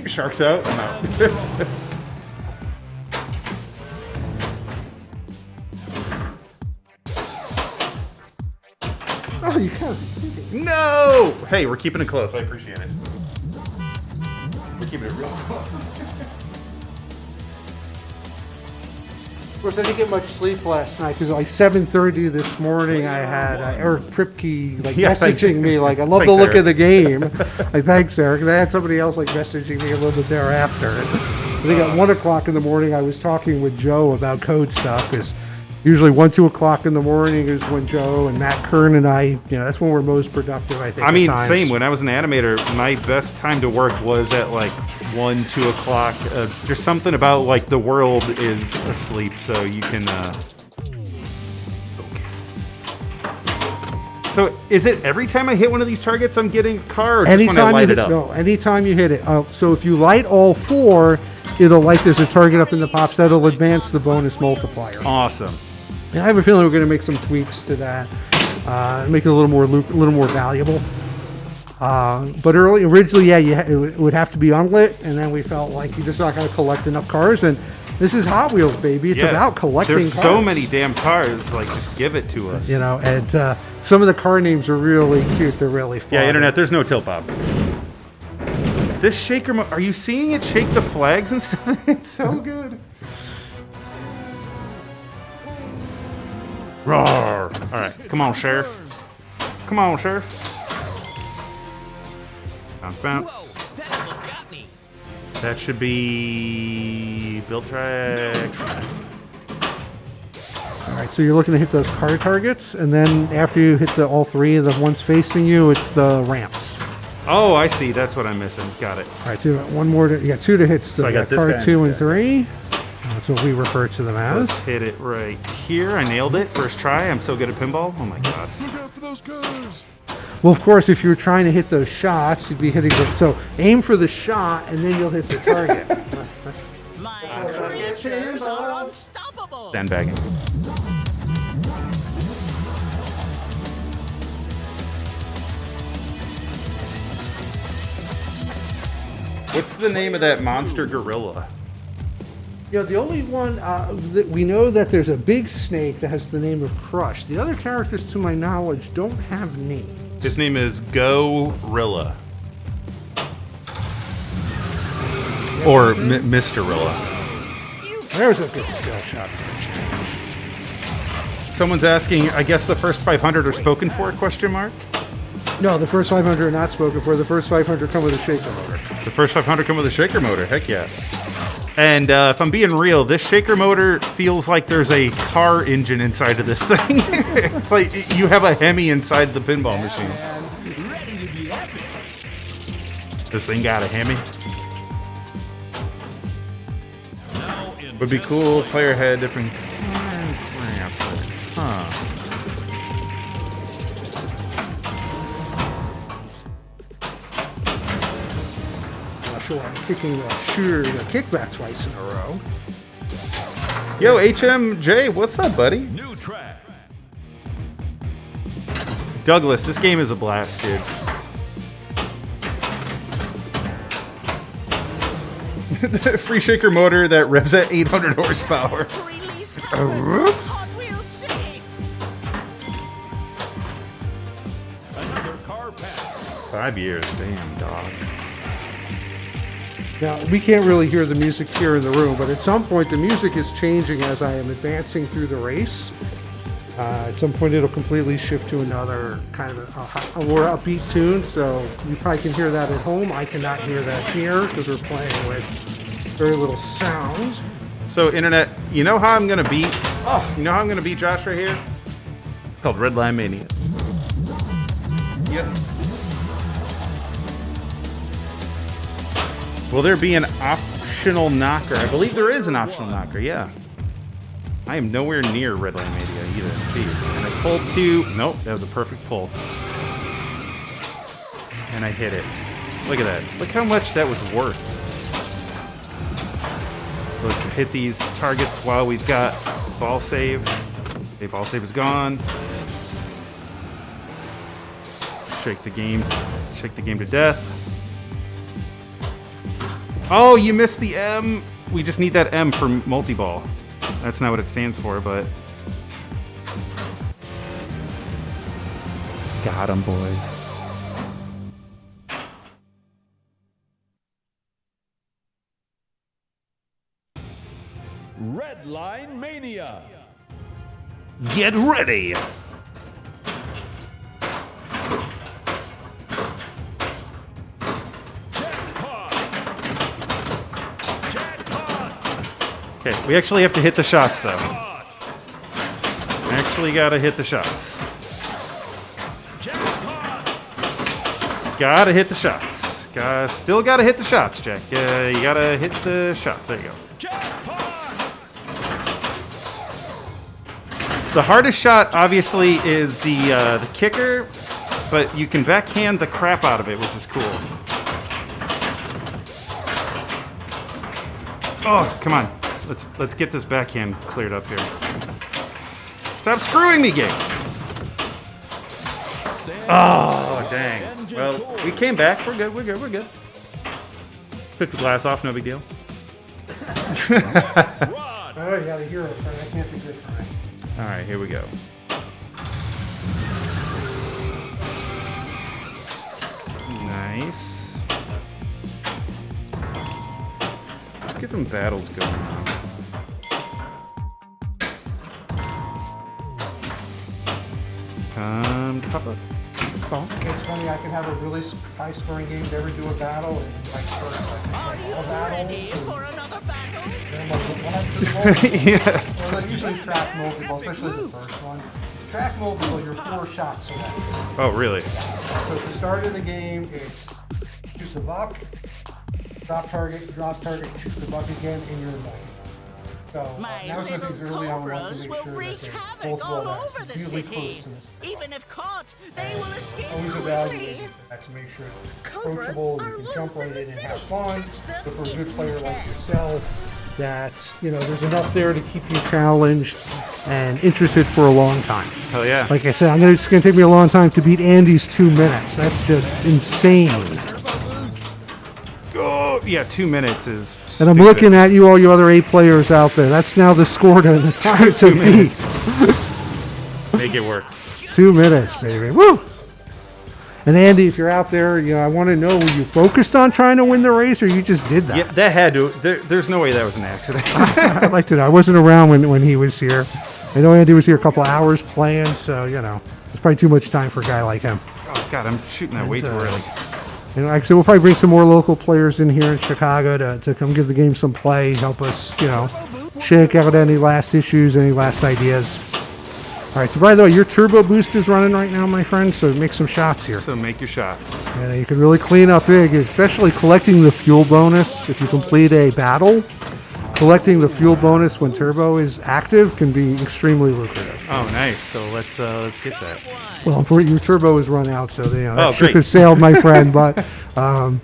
Sharks out? No. Oh, you can't be kidding. No! Hey, we're keeping it close. I appreciate it. We're keeping it real close. Of course, I didn't get much sleep last night because like 7:30 this morning I had Eric Pripke messaging me like, I love Thanks, the look Eric. of the game. Like, thanks, Eric. And I had somebody else messaging me a little bit thereafter. And I think at 1 o'clock in the morning I was talking with Joe about code stuff because usually 1, 2 o'clock in the morning is when Joe and Matt Kern and I, that's when we're most productive, I think. I mean, at times. same. When I was an animator, my best time to work was at like 1, 2 o'clock. There's something about like the world is asleep, so you can focus. So is it every time I hit one of these targets I'm getting a car, or just when I light it up? No, anytime you hit it. So if you light all 4, it'll light, there's a target up in the pops that'll advance the bonus multiplier. Awesome. And I have a feeling we're going to make some tweaks to that, make it a little more valuable. But originally, it would have to be unlit, and then we felt like you're just not going to collect enough cars. And This is Hot Wheels, baby. It's Yeah. about collecting There's cars. so many damn cars. Like, just give it to us. You know, and some of the car names are really cute. They're really fun. Yeah, internet. There's no tilt pop. This shaker, are you seeing it shake the flags and stuff? It's so good. Roar! All right, come on, Sheriff. Come on, Sheriff. Bounce, bounce. Whoa, that almost got me. That should be build track. All right, so you're looking to hit those car targets, and then after you hit all three of the ones facing you, it's the ramps. Oh, I see. That's what I'm missing. Got it. All right, so you got one more. You got two to hit. So I you got this car guy and 2 this and guy. 3. That's what we refer to them as. Let's hit it right here. I nailed it. First try. I'm so good at pinball. Oh my god. Look out for those cars. Well, of course, if you were trying to hit those shots, you'd be hitting them. So aim for the shot, and then you'll hit the target. My creatures are unstoppable. Sandbagging. What's the name of that monster gorilla? You know, the only one that we know that there's a big snake that has the name of Crush. The other characters, to my knowledge, don't have names. His name is Gorilla. Or Mr. Rilla. There's a good skill shot. Someone's asking, I guess the first 500 are spoken for, question mark? No, the first 500 are not spoken for. The first 500 come with a shaker motor. The first 500 come with a shaker motor, heck yeah. And if I'm being real, this shaker motor feels like there's a car engine inside of this thing. It's like you have a Hemi inside the pinball machine. This thing got a Hemi. Would be cool if player had different ramps. Huh. Sure, I'm kicking the shooter, the kickback twice in a row. Yo, HMJ, what's up, buddy? New track. Douglas, this game is a blast, dude. Free shaker motor that revs at 800 horsepower. Release Hot Wheels City. Another car pass. 5 years, damn dog. Now, we can't really hear the music here in the room, but at some point the music is changing as I am advancing through the race. At some point it'll completely shift to another kind of a more upbeat tune, so you probably can hear that at home. I cannot hear that here because we're playing with very little sound. So, internet, you know how I'm gonna beat? Oh, you know how I'm gonna beat Josh right here? It's called Red Line Mania. Yep. Will there be an optional knocker? I believe there is an optional knocker, yeah. I am nowhere near Red Line Mania either. Jeez. And I pulled 2. Nope, that was a perfect pull. And I hit it. Look at that. Look how much that was worth. Let's hit these targets while we've got ball save. Okay, ball save is gone. Shake the game. Shake the game to death. Oh, you missed the M. We just need that M for multiball. That's not what it stands for, but... Got 'em, boys. Red Line Mania. Get ready! Jackpot. Jackpot. Okay, we actually have to hit the shots, though. Actually gotta hit the shots. Jackpot. Gotta hit the shots. Still gotta hit the shots, Jack. You gotta hit the shots. There you go. Jackpot. The hardest shot, obviously, is the kicker, but you can backhand the crap out of it, which is cool. Oh, come on. Let's get this backhand cleared up here. Stop screwing me, game. Oh, dang. Well, we came back. We're good. Took the glass off. No big deal. Rod. All right, you got a hero card. That can't be good for me. All right, here we go. Nice. Let's get some battles going on. Pop up. It's funny, I can have a really high-scoring game, never do a battle, and like start Are like you all battles. ready for another battle? And like, when I do the multiple, Yeah. well, like usually track multiple, especially the first one. Track multiple, you're 4 shots away. Oh, really? So at the start of the game, it's shoot the buck, drop target, shoot the buck again, and you're done. So My now little something's early on, we want cobras to will make sure wreak that they're havoc both all well out. over the It's usually city. close to this. Even if caught, they will escape Always quickly. evaluate that to make sure it's Cobras approachable, are you can loose jump right in the in and city. have fun. Catch them But for a if good you player like can. yourself, that, you know, there's enough there to keep you challenged and interested for a long time. Hell yeah. Like I said, it's going to take me a long time to beat Andy's 2 minutes. That's just insane. Oh, yeah, 2 minutes is. And I'm stupid. looking at you, all you other 8 players out there. That's now the score to the time to beat. Make it work. 2 minutes, baby. Woo! And Andy, if you're out there, you know, I want to know, were you focused on trying to win the race, or you just did that? Yeah, that had to. There's no way that was an accident. I'd like to know. I wasn't around when he was here. I know Andy was here a couple of hours playing, so, you know, it's probably too much time for a guy like him. Oh, God, I'm shooting that way too early. You know, like I said, we'll probably bring some more local players in here in Chicago to come give the game some play, help us, you know, shake out any last issues, any last ideas. All right, so by the way, your turbo boost is running right now, my friend, so make some shots here. So make your shots. And you can really clean up big, especially collecting the fuel bonus. If you complete a battle, collecting the fuel bonus when turbo is active can be extremely lucrative. Oh, nice. So let's get that. Well, unfortunately, your turbo is run out, so you know, that Oh, ship great. has sailed, my friend. But Welcome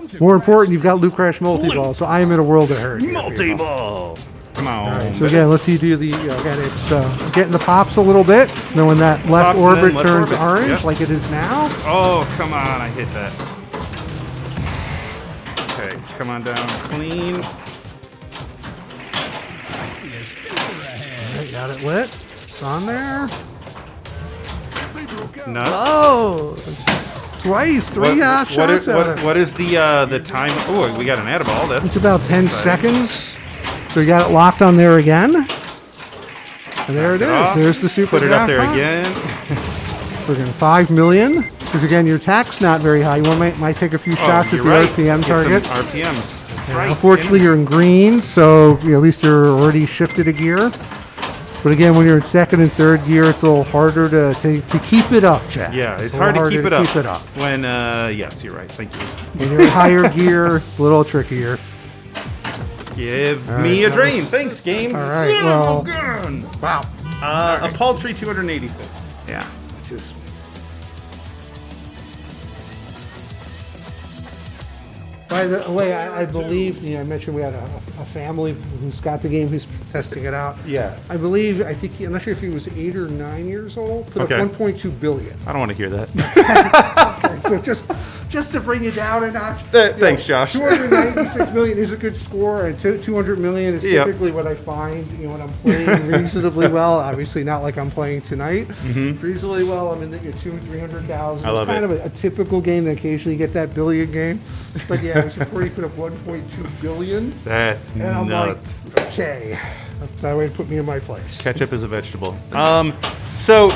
to more important, you've got Loot Crash Multiball, so I am in a world of hurt. here, people. Multiball. Come on. So again, let's see you do the, again, it's getting the pops a little bit. You know, when that left Pops and then orbit left turns orbit, orange, yep. like it is now. Oh, come on. I hit that. Okay, come on down. Clean. I see a super ahead. Right, got it lit. It's on there. Nuts. Oh, twice, three shots out of it. What is the time? Oh, we got an Adiball. That's It's about 10 exciting. seconds. So you got it locked on there again. And there it is. off. There's the super Put it up there jackpot. again. Friggin' 5 million. Because again, your tack's not very high. You might take a few shots at you're the right. RPM Get some target. RPMs. That's And right. unfortunately, you're in green, so you know, at least you're already shifted a gear. But again, when you're in second and third gear, it's a little harder to keep it up, Jack. Yeah, it's a hard to little keep it up. up. When yes, you're right. Thank you. When you're in higher gear, a little trickier. Give All me right, a drain. Thanks, game. All right, Son well- of a gun. Wow. A paltry 286. Yeah. Just. By the way, I believe, you know, I mentioned we had a family who's got the game, who's testing it out. Yeah. I believe, I'm not sure if he was 8 or 9 years old, put Okay. up 1.2 billion. I don't want to hear that. So just to bring it down a notch. Thanks, Josh. 296 million is a good score, and 200 million is Yep. typically what I find, you know, when I'm playing reasonably well. Obviously, not like I'm playing tonight. Reasonably well, I'm in the 200,000. I love it's kind it. of a typical game that occasionally you get that billion game. But yeah, it was before you put up 1.2 billion. That's And I'm nuts. like, okay. That's that way to put me in my place. Ketchup is a vegetable. So,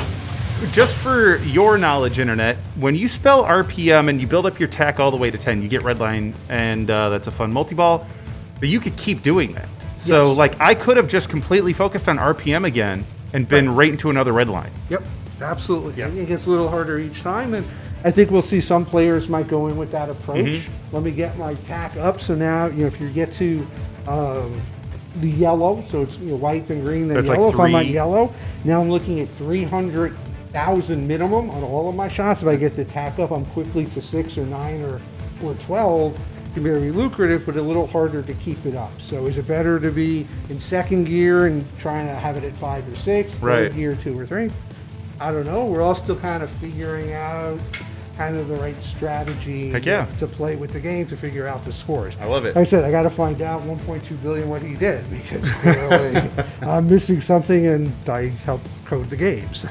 just for your knowledge, Internet, when you spell RPM and you build up your tack all the way to 10, you get red line, and that's a fun multi-ball. But you could keep doing that. So, Yes. like, I could have just completely focused on RPM again and been right into another red line. Yep, absolutely. Yeah. It gets a little harder each time, and I think we'll see some players might go in with that approach. Mm-hmm. Let me get my tack up. So now, you know, if you get to the yellow, so it's white then green then That's like yellow. If I'm at 3. yellow, now I'm looking at 300,000 minimum on all of my shots. If I get the tack up, I'm quickly to 6 or 9 or 12. It can be very lucrative, but a little harder to keep it up. So is it better to be in second gear and trying to have it at 5 or 6, Right. third gear 2 or 3? I don't know. We're all still kind of figuring out kind of the right strategy Heck yeah. to play with the game to figure out the scores. I love it. Like I said, I got to find out 1.2 billion what he did, because clearly I'm missing something and I helped code the game. So,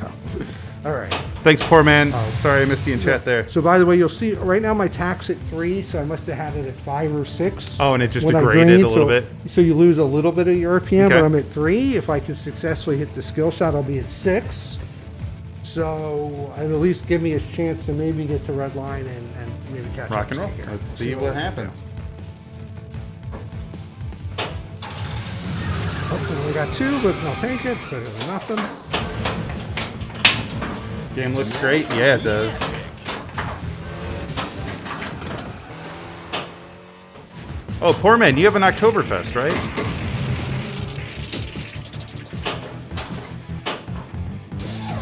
all right. Thanks, poor man. Sorry I missed you in chat there. So by the way, you'll see right now my tack's at 3, so I must have had it at 5 or 6. Oh, and it just when I degraded drained, a little so, bit. So you lose a little bit of your RPM, Okay. but I'm at 3. If I can successfully hit the skill shot, I'll be at 6. So at least give me a chance to maybe get to red line and maybe catch Rock up and roll. to you here. Let's see what happens. Oh, we only got 2, but I'll take it. It's better than nothing. Game looks great. Yeah, it does. Oh, poor man, you have an Oktoberfest, right?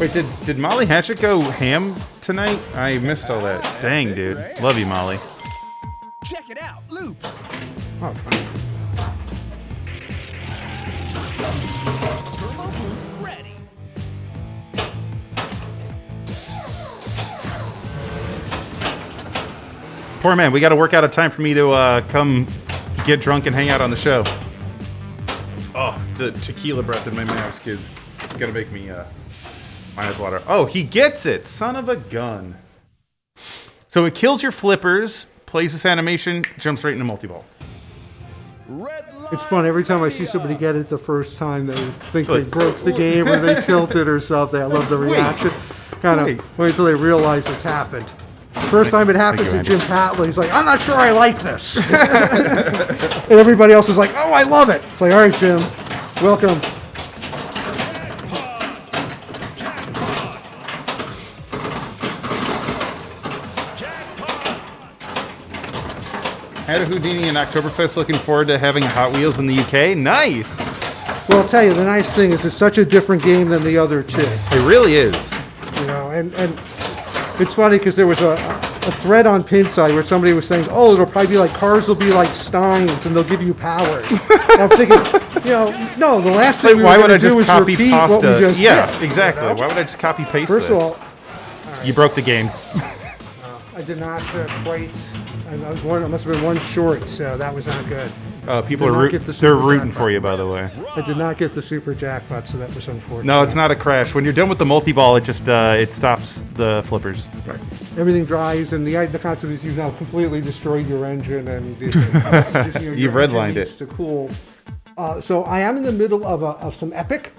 Wait, did Molly Hatchet go ham tonight? I missed all that. Dang, dude. Love you, Molly. Check it out, loops. Oh, fine. Turbo boost ready. Poor man, we got to work out a time for me to come get drunk and hang out on the show. Oh, the tequila breath in my mask is gonna make me my eyes water. Oh, he gets it, son of a gun. So it kills your flippers, plays this animation, jumps right into multiball. Red line It's fun every time I see somebody get it the first time. They think they broke the game or they tilted or something. I love the reaction. Kind Wait. of wait until they realize it's happened. First time it happened you, to Andy. Jim Patley, he's like, I'm not sure I like this. And everybody else is like, oh, I love it. It's like, all right, Jim, welcome. Had a Houdini and Oktoberfest. Looking forward to having Hot Wheels in the UK. Nice. Well, I'll tell you, the nice thing is it's such a different game than the other two. It really is. You know, and it's funny because there was a thread on Pinside where somebody was saying, oh, it'll probably be like cars will be like Steins and they'll give you powers. And I'm thinking, you know, no, the last thing we Why were would I going to do just is copy repeat what we pasta? just Yeah, did, exactly. you know? Why would I just copy paste First this? of all, You broke the game. I did not quite. I must have been one short, so that was not good. People Did are not get the they're super rooting jackpot. for you, by the way. I did not get the super jackpot, so that was unfortunate. No, it's not a crash. When you're done with the multi-ball, it just it stops the flippers. Right. Everything dries, and the concept is you've now completely destroyed your engine, and You've redlined it. to cool. So I am in the middle of some epic.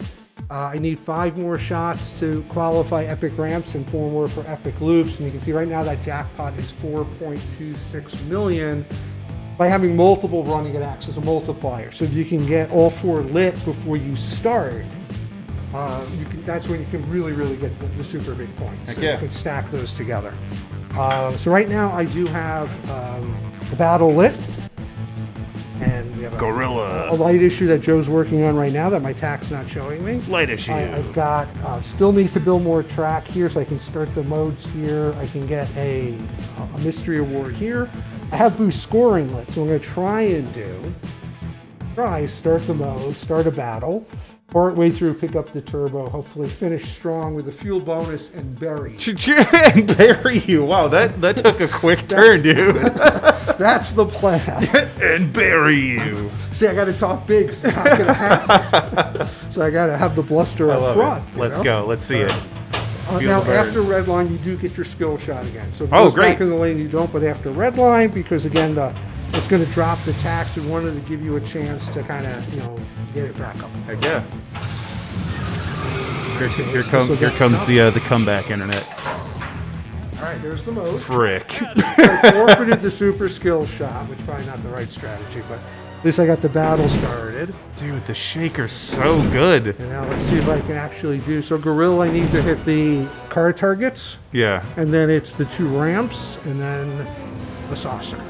I need 5 more shots to qualify epic ramps and 4 more for epic loops. And you can see right now that jackpot is 4.26 million. By having multiple running, it acts as a multiplier. So if you can get all 4 lit before you start, that's when you can really get the super big points. Heck So yeah. you can stack those together. So right now I do have the battle lit. And we have Gorilla. a light issue that Joe's working on right now that my tach's not showing me. Light issue. I've got, still need to build more track here so I can start the modes here. I can get a mystery award here. I have boost scoring lit, so I'm going to try start the mode, start a battle, partway through pick up the turbo, hopefully finish strong with a fuel bonus and bury. And bury you. Wow, that took a quick turn, dude. That's the plan. And bury you. See, I got to talk big. It's not going to happen. So I got to have the bluster I up love front. it. you Let's know? go. Let's see it. Now, Feel the burn. after red line, you do get your skill shot again. So if it Oh, goes back great. in the lane, you don't. But after red line, because again, it's going to drop the tax. We wanted to give you a chance to kind of, get it back up. Heck yeah. Here comes the comeback internet. All right, there's the mode. Frick. I forfeited the super skill shot, which is probably not the right strategy, but at least I got the battle started. Dude, the shaker's so good. And now let's see if I can actually do. So Gorilla, I need to hit the car targets, Yeah. and then it's the 2 ramps, and then the saucer.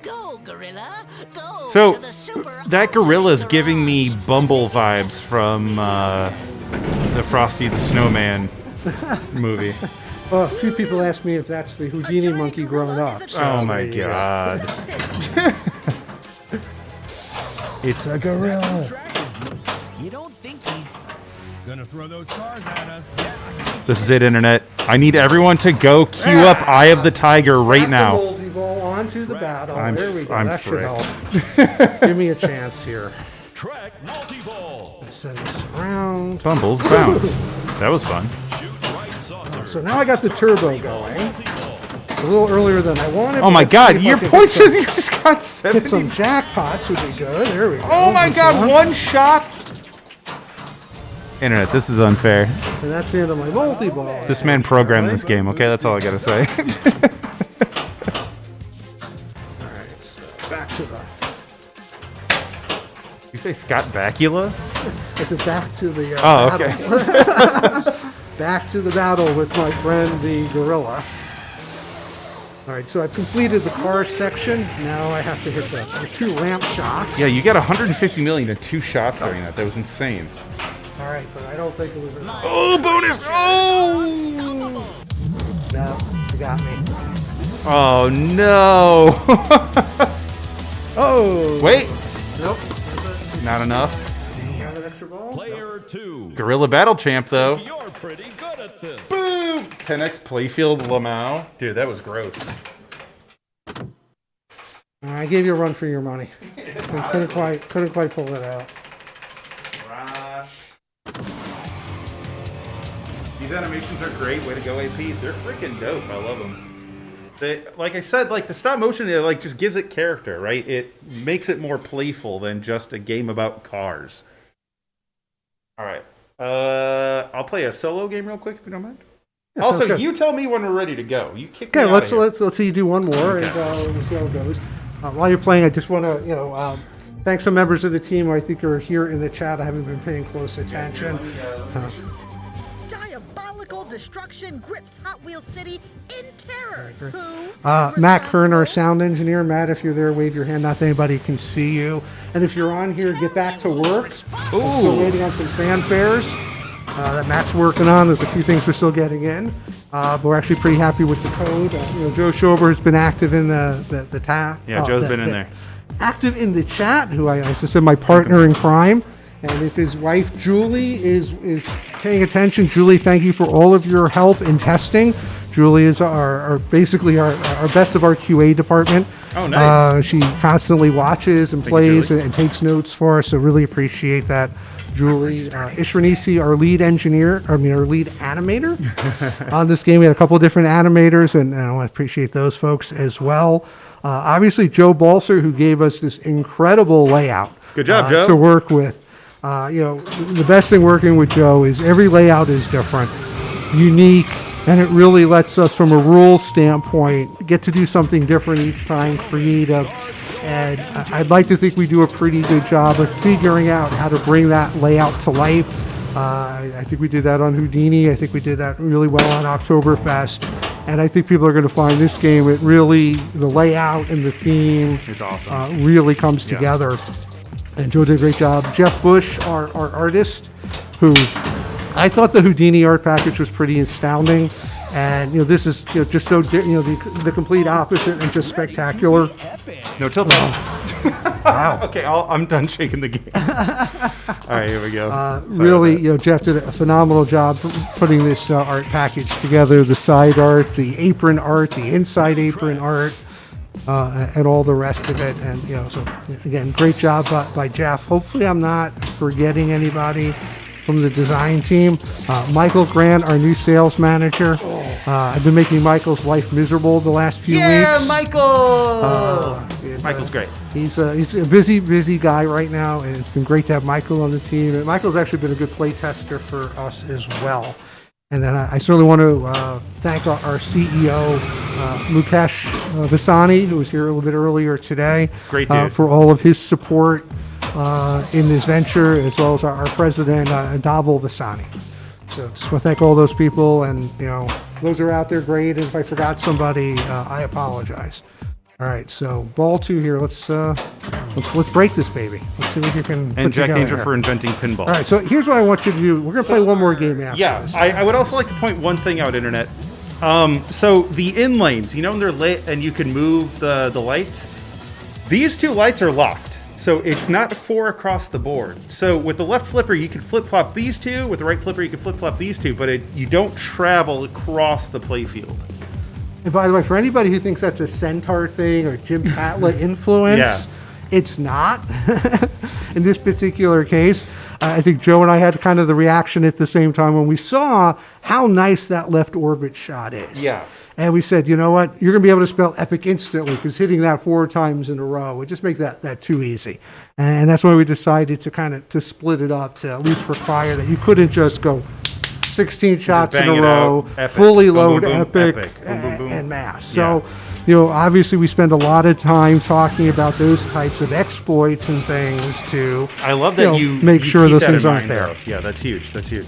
Go, Gorilla. Go So, to the super that gorilla's ultimate giving me garage. Bumble vibes from the Frosty the Snowman movie. Well, a few people ask me if that's the Houdini monkey grown up. So Oh my there you go. god. It's a gorilla. You don't think he's gonna throw those cars at us? Yeah. This is it, internet. I need everyone to go queue up Eye of the Tiger right Snap now. the Multiball onto the battle. There we go. I'm That should fricked. help. Give me a chance here. Track multi-ball. Send this around. Fumbles, bounce. That was fun. Shoot right saucer. So now I got the turbo going. A little earlier than I wanted. Oh but my let's see God, if I your can point get some- says you just got 70. Get some jackpots would be good. There we go. Oh my Just God, one shot. Internet, this is unfair. And that's the end of my multi-ball. This man programmed this game, okay? That's all I gotta say. All right, so back to the. You say Scott Bakula? I said back to the. Oh, battle. okay. Back to the battle with my friend the gorilla. All right, so I've completed the car section. Now I have to hit the 2 ramp shots. Yeah, you got 150 million in 2 shots during that. That was insane. All right, but I don't think it was enough. Oh, bonus! Oh! No, you got me. Oh no! Oh! Wait, Nope. not enough. Do you have an extra ball? Player 2. Gorilla Battle Champ though. You're pretty good at this. Boom! 10x Playfield Lamau. Dude, that was gross. I gave you a run for your money. Couldn't quite pull it out. These animations are great. Way to go, AP. They're freaking dope. I love them. They, like I said, like the stop motion, it like just gives it character, right? It makes it more playful than just a game about cars. All right. I'll play a solo game real quick if you don't mind. Yeah, sounds also, good. you tell me when we're ready to go. You kick me Okay, out let's of here. let's see you do one more and we'll see how it goes. While you're playing, I just want to thank some members of the team who I think are here in the chat. I haven't been paying close attention. Diabolical destruction grips Hot Wheels City in terror. Who is Matt Kern, our responsible? sound engineer. Matt, if you're there, wave your hand. Not that anybody can see you. And if you're on here, get back to work. Still waiting on some fanfares that Matt's working on. There's a few things we're still getting in. But we're actually pretty happy with the code. Joe Schober has been active in the tab. Yeah, Joe's been in there. Active in the chat, who I said my partner in crime. And if his wife Julie is paying attention, Julie, thank you for all of your help in testing. Julie is basically our best of our QA department. Oh, nice. She constantly watches and you, plays Julie. and takes notes for us, so really appreciate that. Julie Ishranisi, our lead animator on this game. We had a couple of different animators, and I want to appreciate those folks as well. Obviously, Joe Balser, who gave us this incredible layout. Good job, Joe. To work with. The best thing working with Joe is every layout is different, unique, and it really lets us, from a rules standpoint, get to do something different each time, creative. And I'd like to think we do a pretty good job of figuring out how to bring that layout to life. I think we did that on Houdini. I think we did that really well on Oktoberfest. And I think people are going to find this game, the layout and the theme It's awesome. really comes together. And Joe did a great job. Jeff Bush, our artist, who I thought the Houdini art package was pretty astounding. And, this is just so, the complete opposite and just spectacular. No tilt. Wow. Okay, I'm done shaking the game. All right, here we go. Sorry Really, about that. Jeff did a phenomenal job putting this art package together. The side art, the apron art, the inside apron art, and all the rest of it. And, so again, great job by Jeff. Hopefully I'm not forgetting anybody from the design team. Michael Grant, our new sales manager. I've been making Michael's life miserable the last few weeks. Michael! Michael's great. He's a busy guy right now, and it's been great to have Michael on the team. And Michael's actually been a good play tester for us as well. And then I certainly want to thank our CEO, Mukesh Vasani, who was here a little bit earlier today. Great dude. For all of his support in this venture, as well as our president, Dhaval Vasani. So just want to thank all those people, and those are out there great. And if I forgot somebody, I apologize. All right, so ball 2 here. Let's break this baby. Let's see what you can. And put Jack together Danger here. for inventing pinball. All right, so here's what I want you to do. We're gonna play one more game after Yeah, this. I would also like to point one thing out, Internet. So the in lanes, when they're lit and you can move the lights, these 2 lights are locked. So it's not 4 across the board. So with the left flipper, you can flip-flop these two. With the right flipper, you can flip-flop these two, but you don't travel across the playfield. And by the way, for anybody who thinks that's a Centaur thing or Jim Patla influence, it's not. In this particular case, I think Joe and I had kind of the reaction at the same time when we saw how nice that left orbit shot is. Yeah. And we said, you know what, you're going to be able to spell epic instantly because hitting that 4 times in a row would just make that too easy. And that's why we decided to split it up to at least require that you couldn't just go 16 shots in bang a it row, out. Epic. fully Boom, load boom, boom, epic, epic. Boom, boom, boom. and mass. Yeah. So, obviously we spend a lot of time talking about those types of exploits and things to I love that make you sure keep those that things in aren't mind, there. though. Yeah, that's huge. That's huge.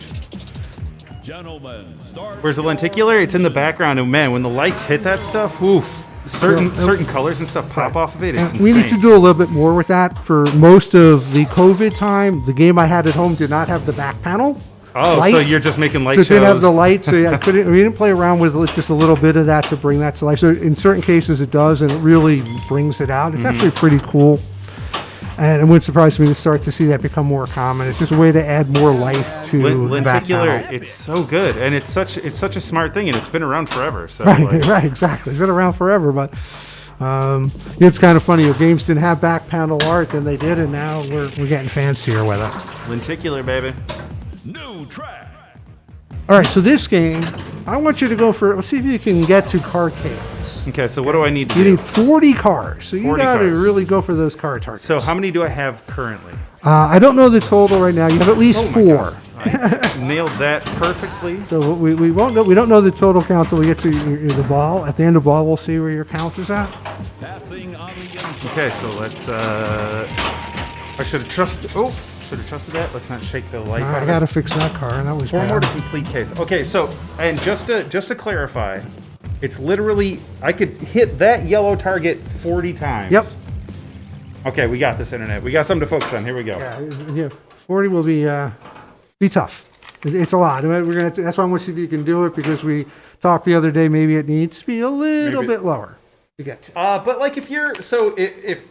Gentlemen, start. Whereas the lenticular, it's in the background, and man, when the lights hit that stuff, oof, certain colors and stuff pop off of it. It's And we need to insane. do a little bit more with that. For most of the COVID time, the game I had at home did not have the back panel. Oh, light. so you're just making light So it didn't have shows. the light, so yeah, we didn't play around with just a little bit of that to bring that to life. So in certain cases it does, and it really brings it out. It's actually pretty cool. And it wouldn't surprise me to start to see that become more common. It's just a way to add more life to the back Lenticular, panel. it's so good, and it's such a smart thing, and it's been around forever. So Right, like, right, exactly. It's been around forever, but it's kind of funny. If games didn't have back panel art, then they did, and now we're getting fancier with it. lenticular, baby. New track. All right, so this game, I want you to go for, let's see if you can get to car chaos. Okay, so what do I need to You do? need 40 cars, so you 40 got to cars. really go for those car targets. So how many do I have currently? I don't know the total right now. You have at least Oh my 4. I nailed that perfectly. So we won't know. We don't know the total count until we get to the ball. At the end of the ball, we'll see where your count is at. Passing on the inside. Okay, so let's. I should have trusted. Oh, should have trusted that. Let's not shake the light. I got to fix that car. That was 4 more bad. to complete case. Okay, so and just to clarify, it's literally I could hit that yellow target 40 times. Yep. Okay, we got this, internet. We got something to focus on. Here we go. Yeah, 40 will be tough. It's a lot. We're gonna. That's why I want to see if you can do it because we talked the other day. Maybe it needs to be a little Maybe- bit lower to get to. But like if you're if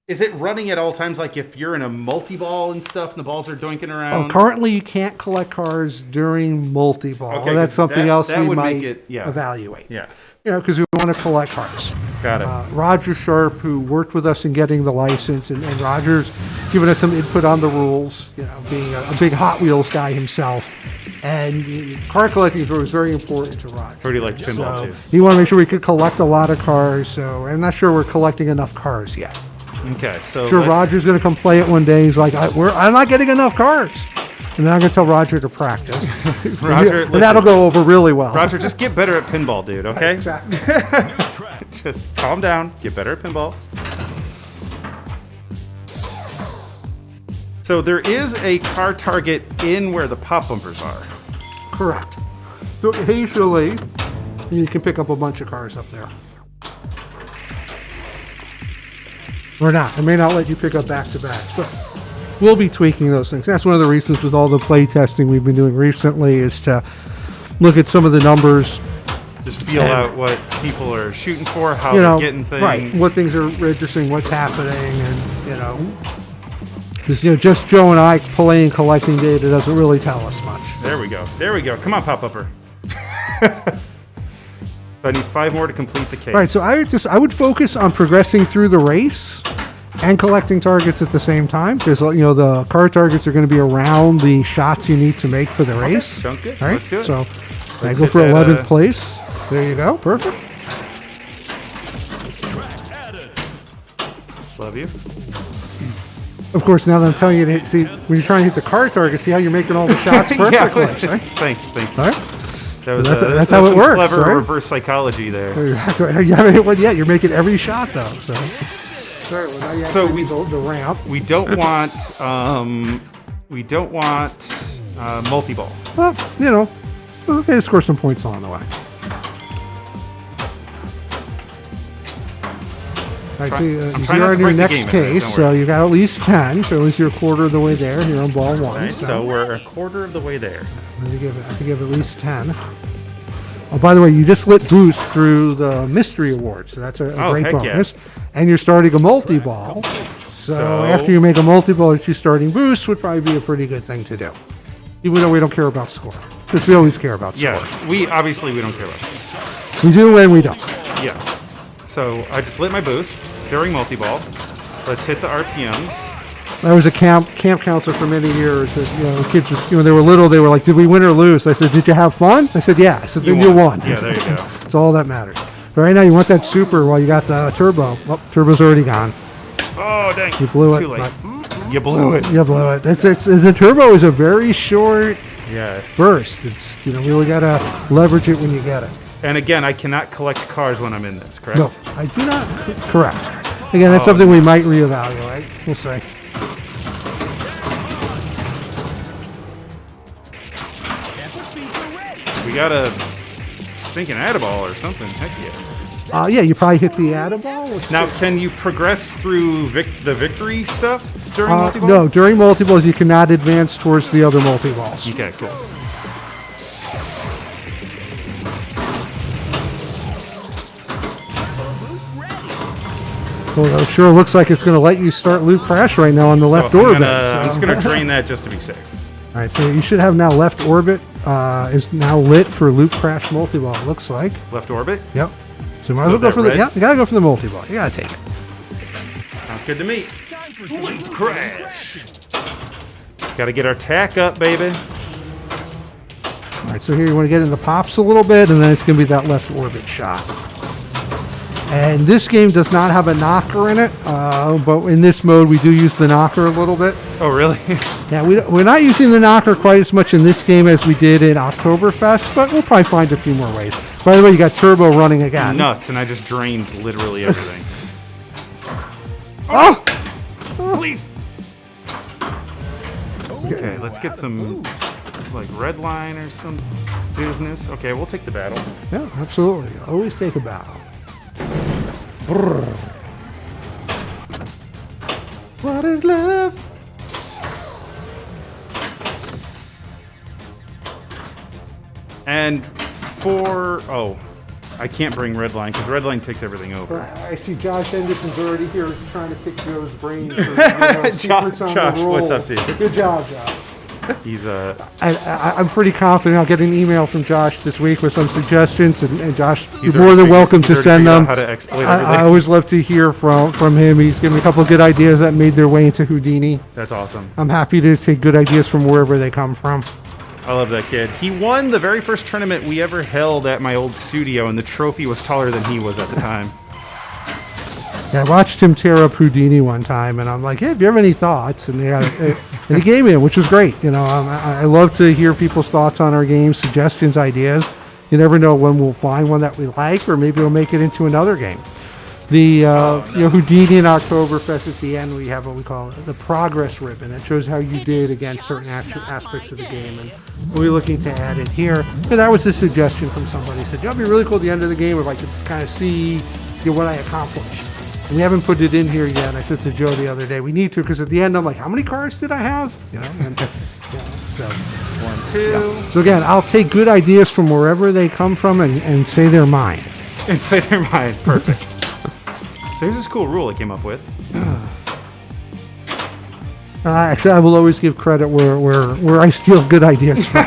is it running at all times? Like if you're in a multi-ball and stuff, and the balls are doinking around. Oh, currently you can't collect cars during multi-ball. Okay, That's 'cause something that- else that we would might make it- yeah. evaluate. Yeah, Because we want to collect cars. got it. Roger Sharp, who worked with us in getting the license, and Roger's given us some input on the rules, being a big Hot Wheels guy himself. And car collecting was very important to Roger. Pretty like pinball So too. he wanted to make sure we could collect a lot of cars, so I'm not sure we're collecting enough cars yet. Okay, so Sure, let's- Roger's going to come play it one day. He's like, I'm not getting enough cars. And then I'm going to tell Roger to practice. Roger, and that'll listen. go over really well. Roger, just get better at pinball, dude. Okay, Exactly. just calm down. Get better at pinball. So there is a car target in where the pop bumpers are. Correct. So occasionally, you can pick up a bunch of cars up there. Or not. It may not let you pick up back-to-backs, but we'll be tweaking those things. That's one of the reasons with all the play testing we've been doing recently is to look at some of the numbers, Just feel out what people are shooting for, how you they're know, getting things. right, what things are registering, what's happening, and, because, just Joe and I playing collecting data doesn't really tell us much. There we go. There we go. Come on, pop upper. I need 5 more to complete the case. Right, so I would focus on progressing through the race and collecting targets at the same time because the car targets are going to be around the shots you need to make for the race. sounds good. All right, Let's do it. So I Let's go hit for that, 11th place. There you go, perfect. Track added. Love you. Of course, now that I'm telling you to see when you're trying to hit the car target, see how you're making all the shots perfectly. Yeah, right? thanks. All right. That was That's how it some works, Clever right? reverse psychology there. You haven't hit one yet. You're making every shot though. So. Sorry, well, now you have So to we- do the ramp. We don't want multi-ball. Well, okay, score some points along the way. All right, so trying you're not on to your break the next game, case, don't so worry. you got at least 10. So at least you're a quarter of the way there. You're on ball 1. Right, so we're a quarter of the way there. I have to give at least 10. Oh, by the way, you just lit boost through the mystery award, so that's a Oh, great heck yeah. bonus. And you're starting a multi-ball. So after you make a multi-ball, it's your starting boost would probably be a pretty good thing to do. Even though we don't care about score. Because we always care about score. Yeah, we don't care about it. We do and we don't. Yeah. So I just lit my boost during multi-ball. Let's hit the RPMs. I was a camp counselor for many years. And, kids, when they were little, they were like, "Did we win or lose?" I said, "Did you have fun?" I said, "Yeah." I said, "Then you won." Yeah, there you go. That's all that matters. But right now, you want that super while you got the turbo. Well, turbo's already gone. Oh, dang. You blew it. Too late. You blew it. You blew it. The turbo is a very short Yeah. burst. It's you really gotta leverage it when you get it. And again, I cannot collect cars when I'm in this, correct? No, I do not. Correct. Again, that's something we might reevaluate. We'll see. We got a stinking Adaball or something. Heck yeah. Yeah, you probably hit the Adaball. Now, can you progress through the victory stuff during multi-ball? No, during multi-balls, you cannot advance towards the other multi-balls. Okay, cool. Well, it sure looks like it's going to let you start loop crash right now on the left So orbit. I'm just going to drain that just to be safe. All right, so you should have now left orbit is now lit for loop crash multi-ball, it looks like. Left orbit? Yep. So might as well go for the, red? yeah, you got to go for the multi-ball. You got to take it. Sounds good to me. Loop crash. Got to get our tack up, baby. All right, so here you want to get in the pops a little bit, and then it's going to be that left orbit shot. And this game does not have a knocker in it, but in this mode we do use the knocker a little bit. Oh, really? Yeah, we're not using the knocker quite as much in this game as we did in Oktoberfest, but we'll probably find a few more ways. By the way, you got turbo running again. Nuts, and I just drained literally everything. Oh! Please. Okay, let's get some like red line or some business. Okay, we'll take the battle. Yeah, absolutely. Always take a battle. Brrr. What is love? And I can't bring red line because red line takes everything over. I see Josh Henderson's already here trying to pick Joe's brain. For, secrets on the Josh, what's rules. up, dude? Good job, Josh. He's I'm pretty confident I'll get an email from Josh this week with some suggestions, and Josh, he's you're more than already welcome figured- to he's already send figured out them. how to exploit I everything. always love to hear from him. He's given me a couple of good ideas that made their way into Houdini. That's awesome. I'm happy to take good ideas from wherever they come from. I love that kid. He won the very first tournament we ever held at my old studio, and the trophy was taller than he was at the time. Yeah, I watched him tear up Houdini one time, and I'm like, "Hey, do you have any thoughts?" And, and he gave me them, which was great. I love to hear people's thoughts on our games, suggestions, ideas. You never know when we'll find one that we like, or maybe we'll make it into another game. The Houdini and Oktoberfest at the end, we have what we call the progress ribbon. That shows how you did against certain aspects of the game, and we're looking to add it here. And that was a suggestion from somebody. He said, "It'd be really cool at the end of the game if I could kind of see what I accomplished." And we haven't put it in here yet. And I said to Joe the other day, we need to, because at the end I'm like, how many cars did I have? So 1, 2. yeah. So again, I'll take good ideas from wherever they come from and say they're mine. And say their mind. Perfect. So here's this cool rule I came up with. Actually, I will always give credit where I steal good ideas from.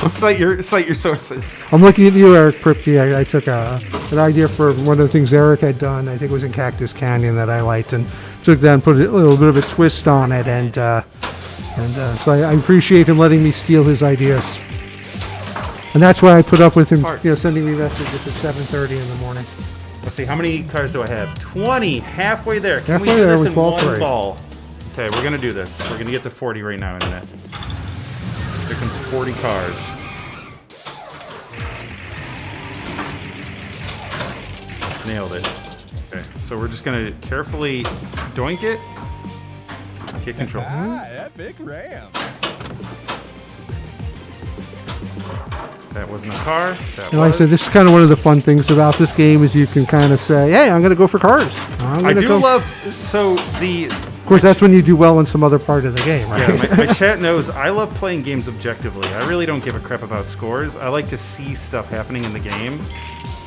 Cite your sources. I'm looking at you, Eric Pripke. I took an idea for one of the things Eric had done. I think it was in Cactus Canyon that I liked, and took that and put a little bit of a twist on it. And so I appreciate him letting me steal his ideas. And that's why I put up with him, sending me messages at 7:30 in the morning. Let's see, how many cars do I have? 20, halfway there. Can we Halfway do there this with in ball one three. ball? Okay, we're gonna do this. We're gonna get to 40 right now, Internet. Here comes 40 cars. Nailed it. Okay, so we're just gonna carefully doink it. Get control. Epic Rams. That wasn't a car. That And like I said, this is kind of one of the fun things about this game is you can kind of say, hey, I'm going to go for cars. I do love, so the... Of course, that's when you do well in some other part of the game, right? Yeah, my chat knows I love playing games objectively. I really don't give a crap about scores. I like to see stuff happening in the game.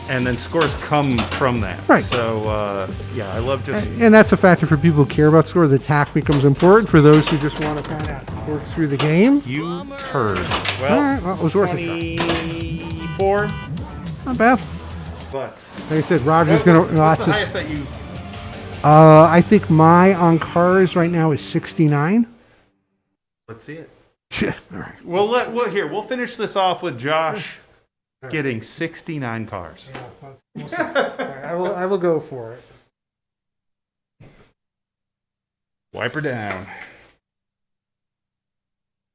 and then scores come from that. Right. So, yeah, I love just... And that's a factor for people who care about score. The tack becomes important for those who just want to kind of work through the game. You turd. All Well, right, well, it was worth it. 24. Not bad. But... Like I said, Roger's going to... What's the highest that you... I think my on cars right now is 69. Let's see it. All right. We'll finish this off with Josh getting 69 cars. Yeah, we'll see. All right, I will go for it. Wipe her down.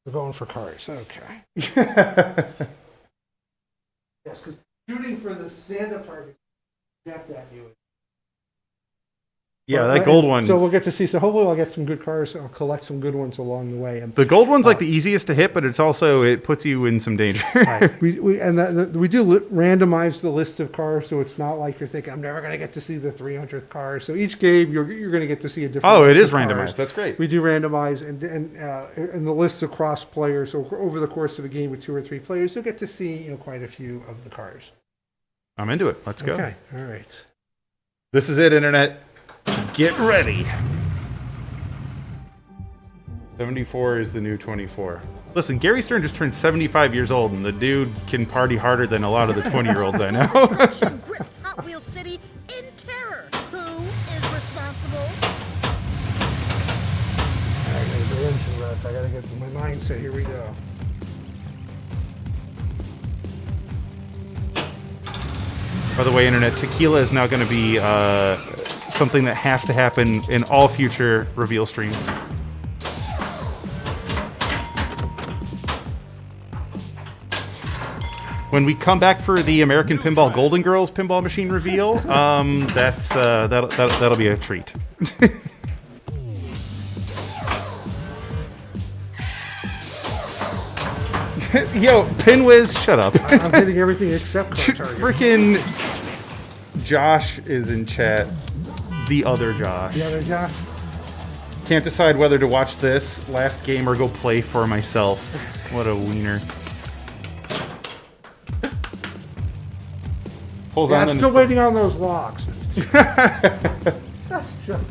We're going for cars. Okay. Yes, because shooting for the stand-up target, Jeff that you. Yeah, that gold one. So we'll get to see. So hopefully I'll get some good cars. I'll collect some good ones along the way. And The gold one's like the easiest to hit, but it puts you in some danger. right. we do randomize the list of cars, so it's not like you're thinking I'm never going to get to see the 300th car. So each game you're going to get to see a different. Oh, it list is of cars. randomized. That's great. We do randomize, and the lists across players. So over the course of a game with 2 or 3 players, you'll get to see quite a few of the cars. I'm into it. Let's go. Okay. All right. This is it, Internet. Get ready. 74 is the new 24. Listen, Gary Stern just turned 75 years old, and the dude can party harder than a lot of the 20-year-olds I know. Destruction grips Hot Wheels City in terror. Who is responsible? I gotta go engine left. I gotta get my mindset. Here we go. By the way, Internet, tequila is now going to be something that has to happen in all future reveal streams. When we come back for the American Pinball Golden Girls pinball machine reveal, that'll be a treat. Yo, Pinwiz, shut up. I'm hitting everything except car targets. Freaking Josh is in chat. The other Josh. The other Josh. Can't decide whether to watch this last game or go play for myself. What a wiener. Pulls on I'm and still waiting on those locks. That's joking.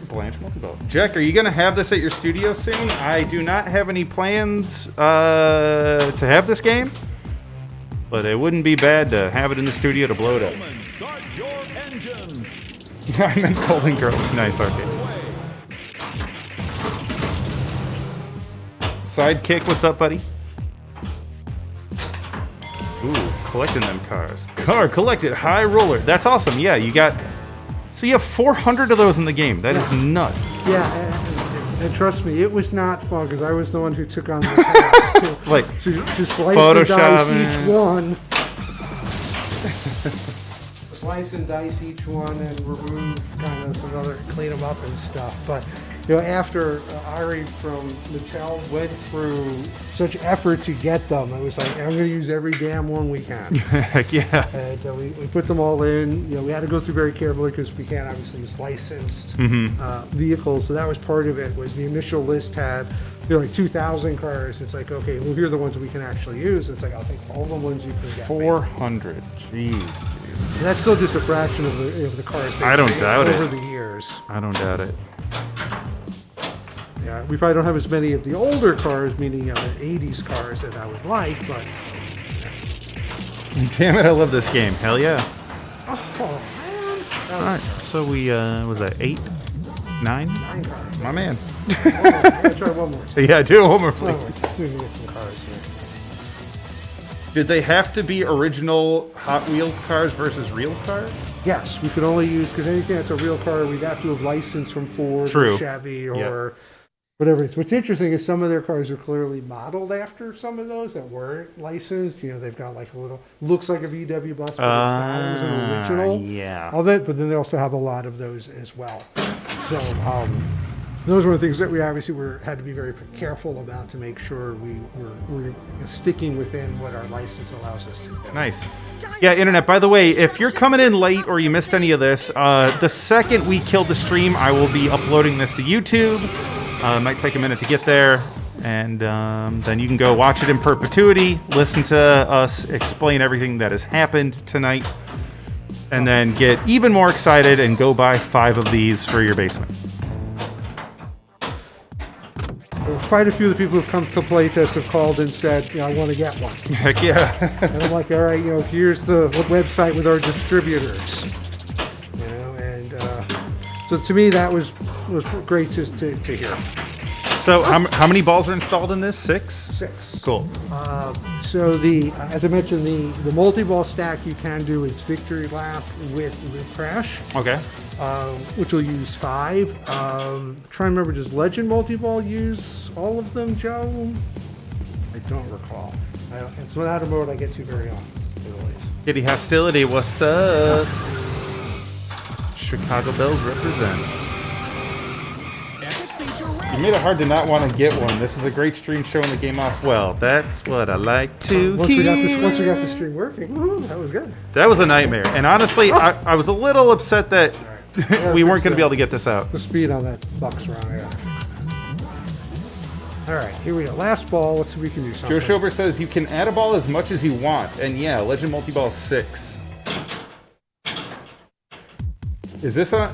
Blanche Multiball. Jack, are you going to have this at your studio soon? I do not have any plans to have this game, but it wouldn't be bad to have it in the studio to blow it up. Gentlemen, start your engines. I meant Golden Girls. Nice arcade. Sidekick, what's up, buddy? Ooh, collecting them cars. Car collected, high roller. That's awesome. Yeah, you got... So you have 400 of those in the game. That is nuts. Yeah, and trust me, it was not fun because I was the one who took on the task Like, to slice and dice Photoshop, each one. Slice and dice each one and remove kind of some other, clean them up and stuff. But after Ari from Mattel went through such effort to get them, I was like, I'm going to use every damn one we can. Heck yeah. And we put them all in. We had to go through very carefully because we can't obviously use licensed vehicles. So that was part of it. Was the initial list had like 2,000 cars. It's like, okay, well, here are the ones we can actually use. It's like, I'll take all the ones you can get. 400. Jeez, dude. And that's still just a fraction of the cars I don't made doubt it. over the years. I don't doubt it. Yeah, we probably don't have as many of the older cars, meaning the 80s cars that I would like, but Damn it, I love this game. Hell yeah. oh man. All right, so we, was that 8? 9? 9 cars. My man. Let's try one more. Yeah, do one more, One please. more. See if we can get some cars here. Did they have to be original Hot Wheels cars versus real cars? Yes, we could only use, because anything that's a real car, we'd have to have licensed from Ford True. or Chevy or Yep. whatever it is. What's interesting is some of their cars are clearly modeled after some of those that weren't licensed. They've got like a little, looks like a VW bus, but it's not. It was an original Yeah. of it, but then they also have a lot of those as well. So, Those were the things that we obviously had to be very careful about to make sure we were sticking within what our license allows us to do. Nice. Yeah, Internet, by the way, if you're coming in late or you missed any of this, the second we kill the stream, I will be uploading this to YouTube. It might take a minute to get there. And then you can go watch it in perpetuity, listen to us explain everything that has happened tonight, and then get even more excited and go buy 5 of these for your basement. Quite a few of the people who've come to playtest have called and said, I want to get one. Heck yeah. And I'm like, all right, here's the website with our distributors. So to me, that was great to hear. So how many balls are installed in this? 6? 6. Cool. So as I mentioned, the multi-ball stack you can do is Victory Lap with Crash. Okay. Which will use 5. Try and remember, does Legend Multiball use all of them, Joe? I don't recall. It's not a mode I get to very often. Kitty Hostility, what's up? Chicago Bells represent. You made it hard to not want to get one. This is a great stream showing the game off well. That's what I like to hear. Once we got the stream working, that was good. That was a nightmare. And honestly, I was a little upset that we weren't going to be able to get this out. The speed on that buck's wrong, yeah. All right, here we go. Last ball. Let's see if we can do something. Joe Schober says you can add a ball as much as you want. And yeah, Legend Multiball 6. Is this on?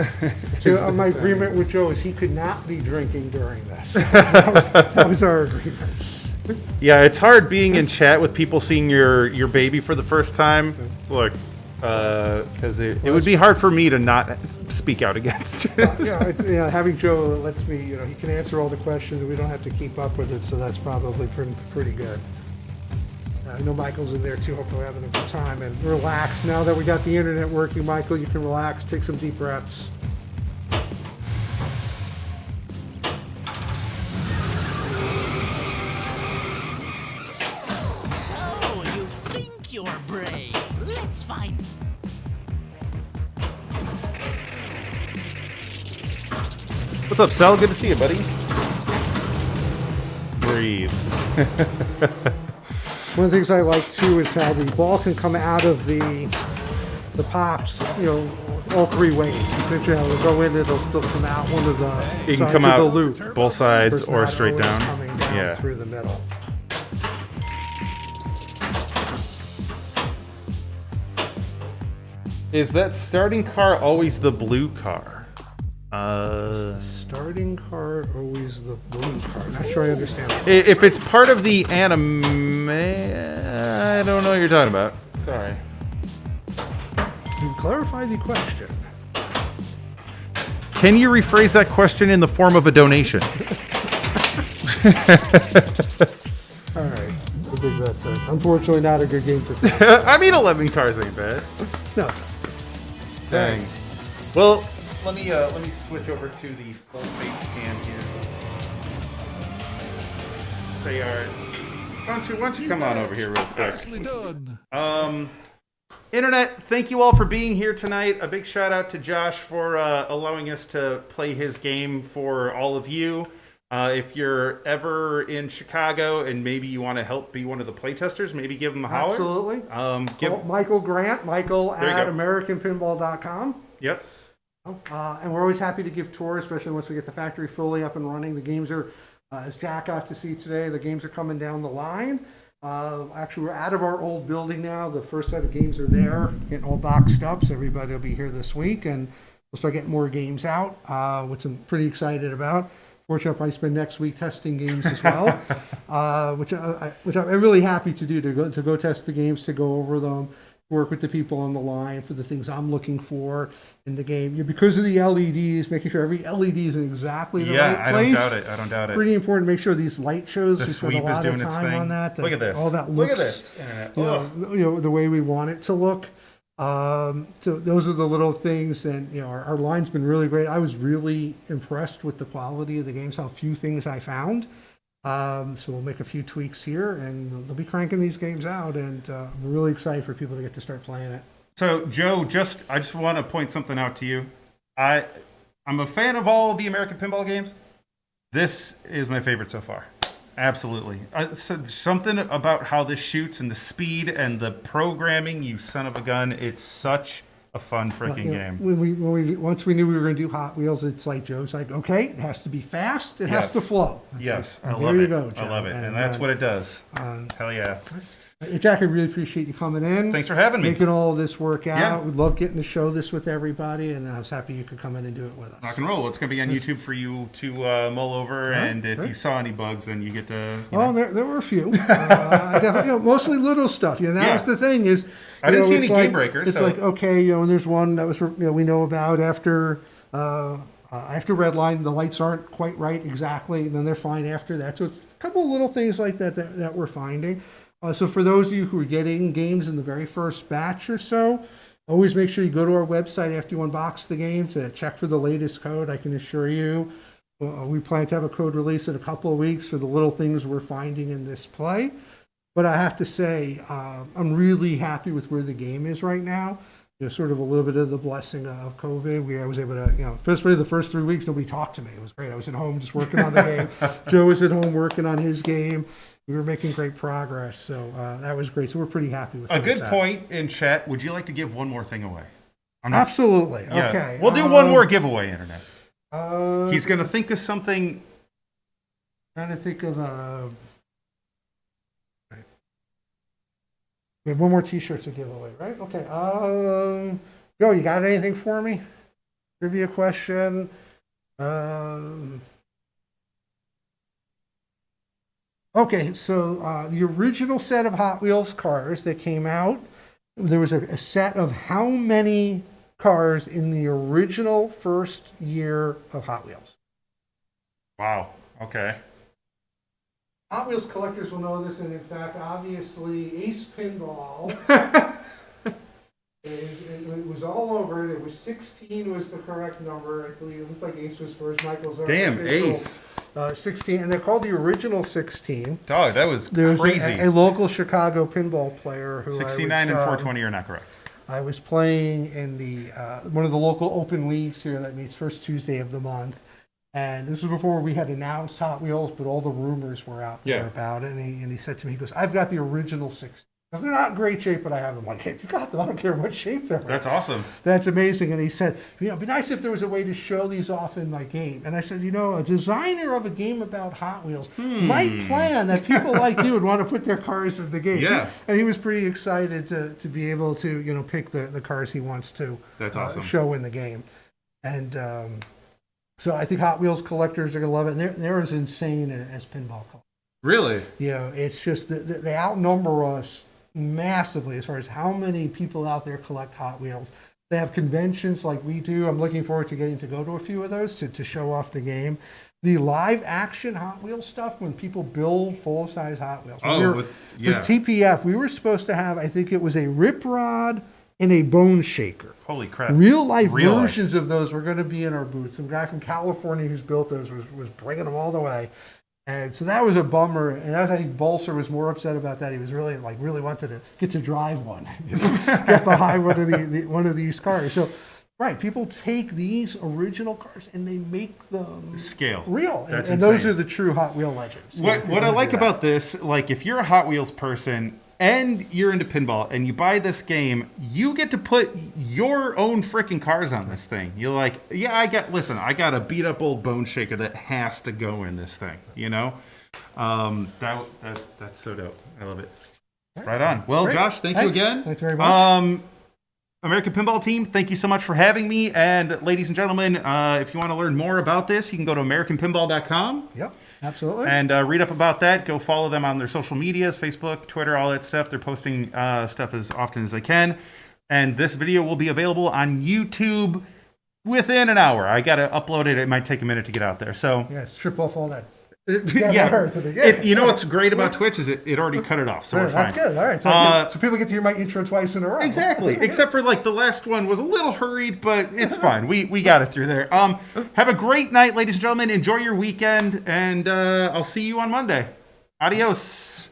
So, my agreement with Joe is he could not be drinking during this. That was our agreement. Yeah, it's hard being in chat with people seeing your baby for the first time. Look, because it would be hard for me to not speak out against it. Having Joe lets me, he can answer all the questions and we don't have to keep up with it, so that's probably pretty good. I know Michael's in there too, hopefully having a good time and relax. Now that we got the internet working, Michael, you can relax, take some deep breaths. So, you think you're brave. Let's find... What's up, Sal? Good to see you, buddy. Breathe. One of the things I like too is how the ball can come out of the pops, all 3 ways. Essentially, it'll go in, it'll still come out one of the It can sides come of out the loop. both sides It's or not straight always down. coming down Yeah. through the middle. Is that starting car always the blue car? The starting car always the blue car. Not sure I understand that. If it's part of the anime, I don't know what you're talking about. Sorry. Can you clarify the question? Can you rephrase that question in the form of a donation? All right. I think that's unfortunately not a good game to play. I mean, 11 cars ain't bad. No. Dang. Well, let me switch over to the full face cam here. They are. Why don't you come on over here real quick? Nicely done. Internet, thank you all for being here tonight. A big shout out to Josh for allowing us to play his game for all of you. If you're ever in Chicago and maybe you want to help be one of the playtesters, maybe give him a holler. Absolutely. Give Michael Grant, Michael There you at go. AmericanPinball.com. Yep. And we're always happy to give tours, especially once we get the factory fully up and running. The games are, as Jack got to see today, the games are coming down the line. Actually, we're out of our old building now. The first set of games are there, getting all boxed up, so everybody will be here this week, and we'll start getting more games out, which I'm pretty excited about. Fortunately, I'll probably spend next week testing games as well, which I'm really happy to do, to go test the games, to go over them, work with the people on the line for the things I'm looking for in the game. Because of the LEDs, making sure every LED is in exactly the right place. I don't doubt it. Pretty important to make sure these light shows, The we spend a sweep is lot of doing its time thing. on that. Look at this. All that Look looks, at this. the way we want it to look. So those are the little things, and our line's been really great. I was really impressed with the quality of the games, how few things I found. So we'll make a few tweaks here, and they'll be cranking these games out, and I'm really excited for people to get to start playing it. So, Joe, I just want to point something out to you. I'm a fan of all the American Pinball games. This is my favorite so far. Absolutely. So something about how this shoots and the speed and the programming, you son of a gun. It's such a fun freaking game. Once we knew we were going to do Hot Wheels, it's like Joe's like, okay, it has to be fast. It has to flow. It's Yes, like, I love there it. you go, Joe. I love it. And that's what it does. Hell yeah. Jack, I really appreciate you coming in. Thanks for having me. Making all this work out. Yeah. We'd love getting to show this with everybody, and I was happy you could come in and do it with us. Rock and roll. It's going to be on YouTube for you to mull over, and if you saw any bugs, then you get to... There were a few. Definitely, mostly little stuff. That was the thing is... I didn't see any game breakers. It's like, okay, and there's one that was, we know about after Redline, the lights aren't quite right exactly, and then they're fine after that. So it's a couple of little things like that we're finding. So for those of you who are getting games in the very first batch or so, always make sure you go to our website after you unbox the game to check for the latest code. I can assure you, we plan to have a code release in a couple of weeks for the little things we're finding in this play. But I have to say, I'm really happy with where the game is right now. Sort of a little bit of the blessing of COVID. I was able to, especially the first 3 weeks, nobody talked to me. It was great. I was at home just working on the game. Joe was at home working on his game. We were making great progress, so that was great. So we're pretty happy with it. A good point in chat. Would you like to give one more thing away? Absolutely. Yeah. Okay. We'll do one more giveaway, Internet. He's going to think of something. Trying to think of we have one more T-shirt to give away, right? Okay. Joe, you got anything for me? Trivia question. Okay, so the original set of Hot Wheels cars that came out, there was a set of how many cars in the original first year of Hot Wheels? Wow. Okay. Hot Wheels collectors will know this, and in fact, obviously, Ace Pinball it was all over it. It was 16 was the correct number. I believe it looked like Ace was first. Michael's Damn, Ace. 16, and they're called the original 16. Dog, that was There's crazy. a local Chicago pinball player who 69 and 420 are not correct. I was playing in the one of the local open leagues here that meets first Tuesday of the month. And this was before we had announced Hot Wheels, but all the rumors were out there about it. And he said to me, he goes, I've got the original 16. They're not in great shape, but I have them. I'm like, hey, if you got them, I don't care what shape they're in. That's awesome. That's amazing. And he said, it'd be nice if there was a way to show these off in my game. And I said, a designer of a game about Hot Wheels might plan that people like you would want to put their cars in the game. Yeah. And he was pretty excited to be able to, pick the cars he wants to That's awesome. show in the game. And so I think Hot Wheels collectors are going to love it. And they're as insane as pinball collectors. Really? It's just that they outnumber us massively as far as how many people out there collect Hot Wheels. They have conventions like we do. I'm looking forward to getting to go to a few of those to show off the game. The live action Hot Wheels stuff, when people build full-size Hot Wheels. For TPF, we were supposed to have, I think it was a rip rod and a bone shaker. Holy crap. Real life versions of those were going to be in our booth. Some guy from California who's built those was bringing them all the way. And so that was a bummer. And I think Bolser was more upset about that. He was really wanted to get to drive one, get behind one of these cars. So, right, people take these original cars and they make them scale real. That's and those are the true Hot Wheel legends. What I like about this, like if you're a Hot Wheels person and you're into pinball and you buy this game, you get to put your own freaking cars on this thing. You're like, I got a beat up old bone shaker that has to go in this thing, that's so dope. I love it. Right on. Well, great. Josh, thanks you again. Thanks very much. American Pinball team, thank you so much for having me. And ladies and gentlemen, if you want to learn more about this, you can go to AmericanPinball.com. Yep. Absolutely. And read up about that. Go follow them on their social medias, Facebook, Twitter, all that stuff. They're posting stuff as often as they can. And this video will be available on YouTube within an hour. I got to upload it. It might take a minute to get out there. So strip off all that. You know what's great about Twitch is it already cut it off, so we're fine. That's good. All right, so people get to hear my intro twice in a row. Exactly, except for the last one was a little hurried, but it's fine. We got it through there. Have a great night, ladies and gentlemen. Enjoy your weekend, and I'll see you on Monday. Adios.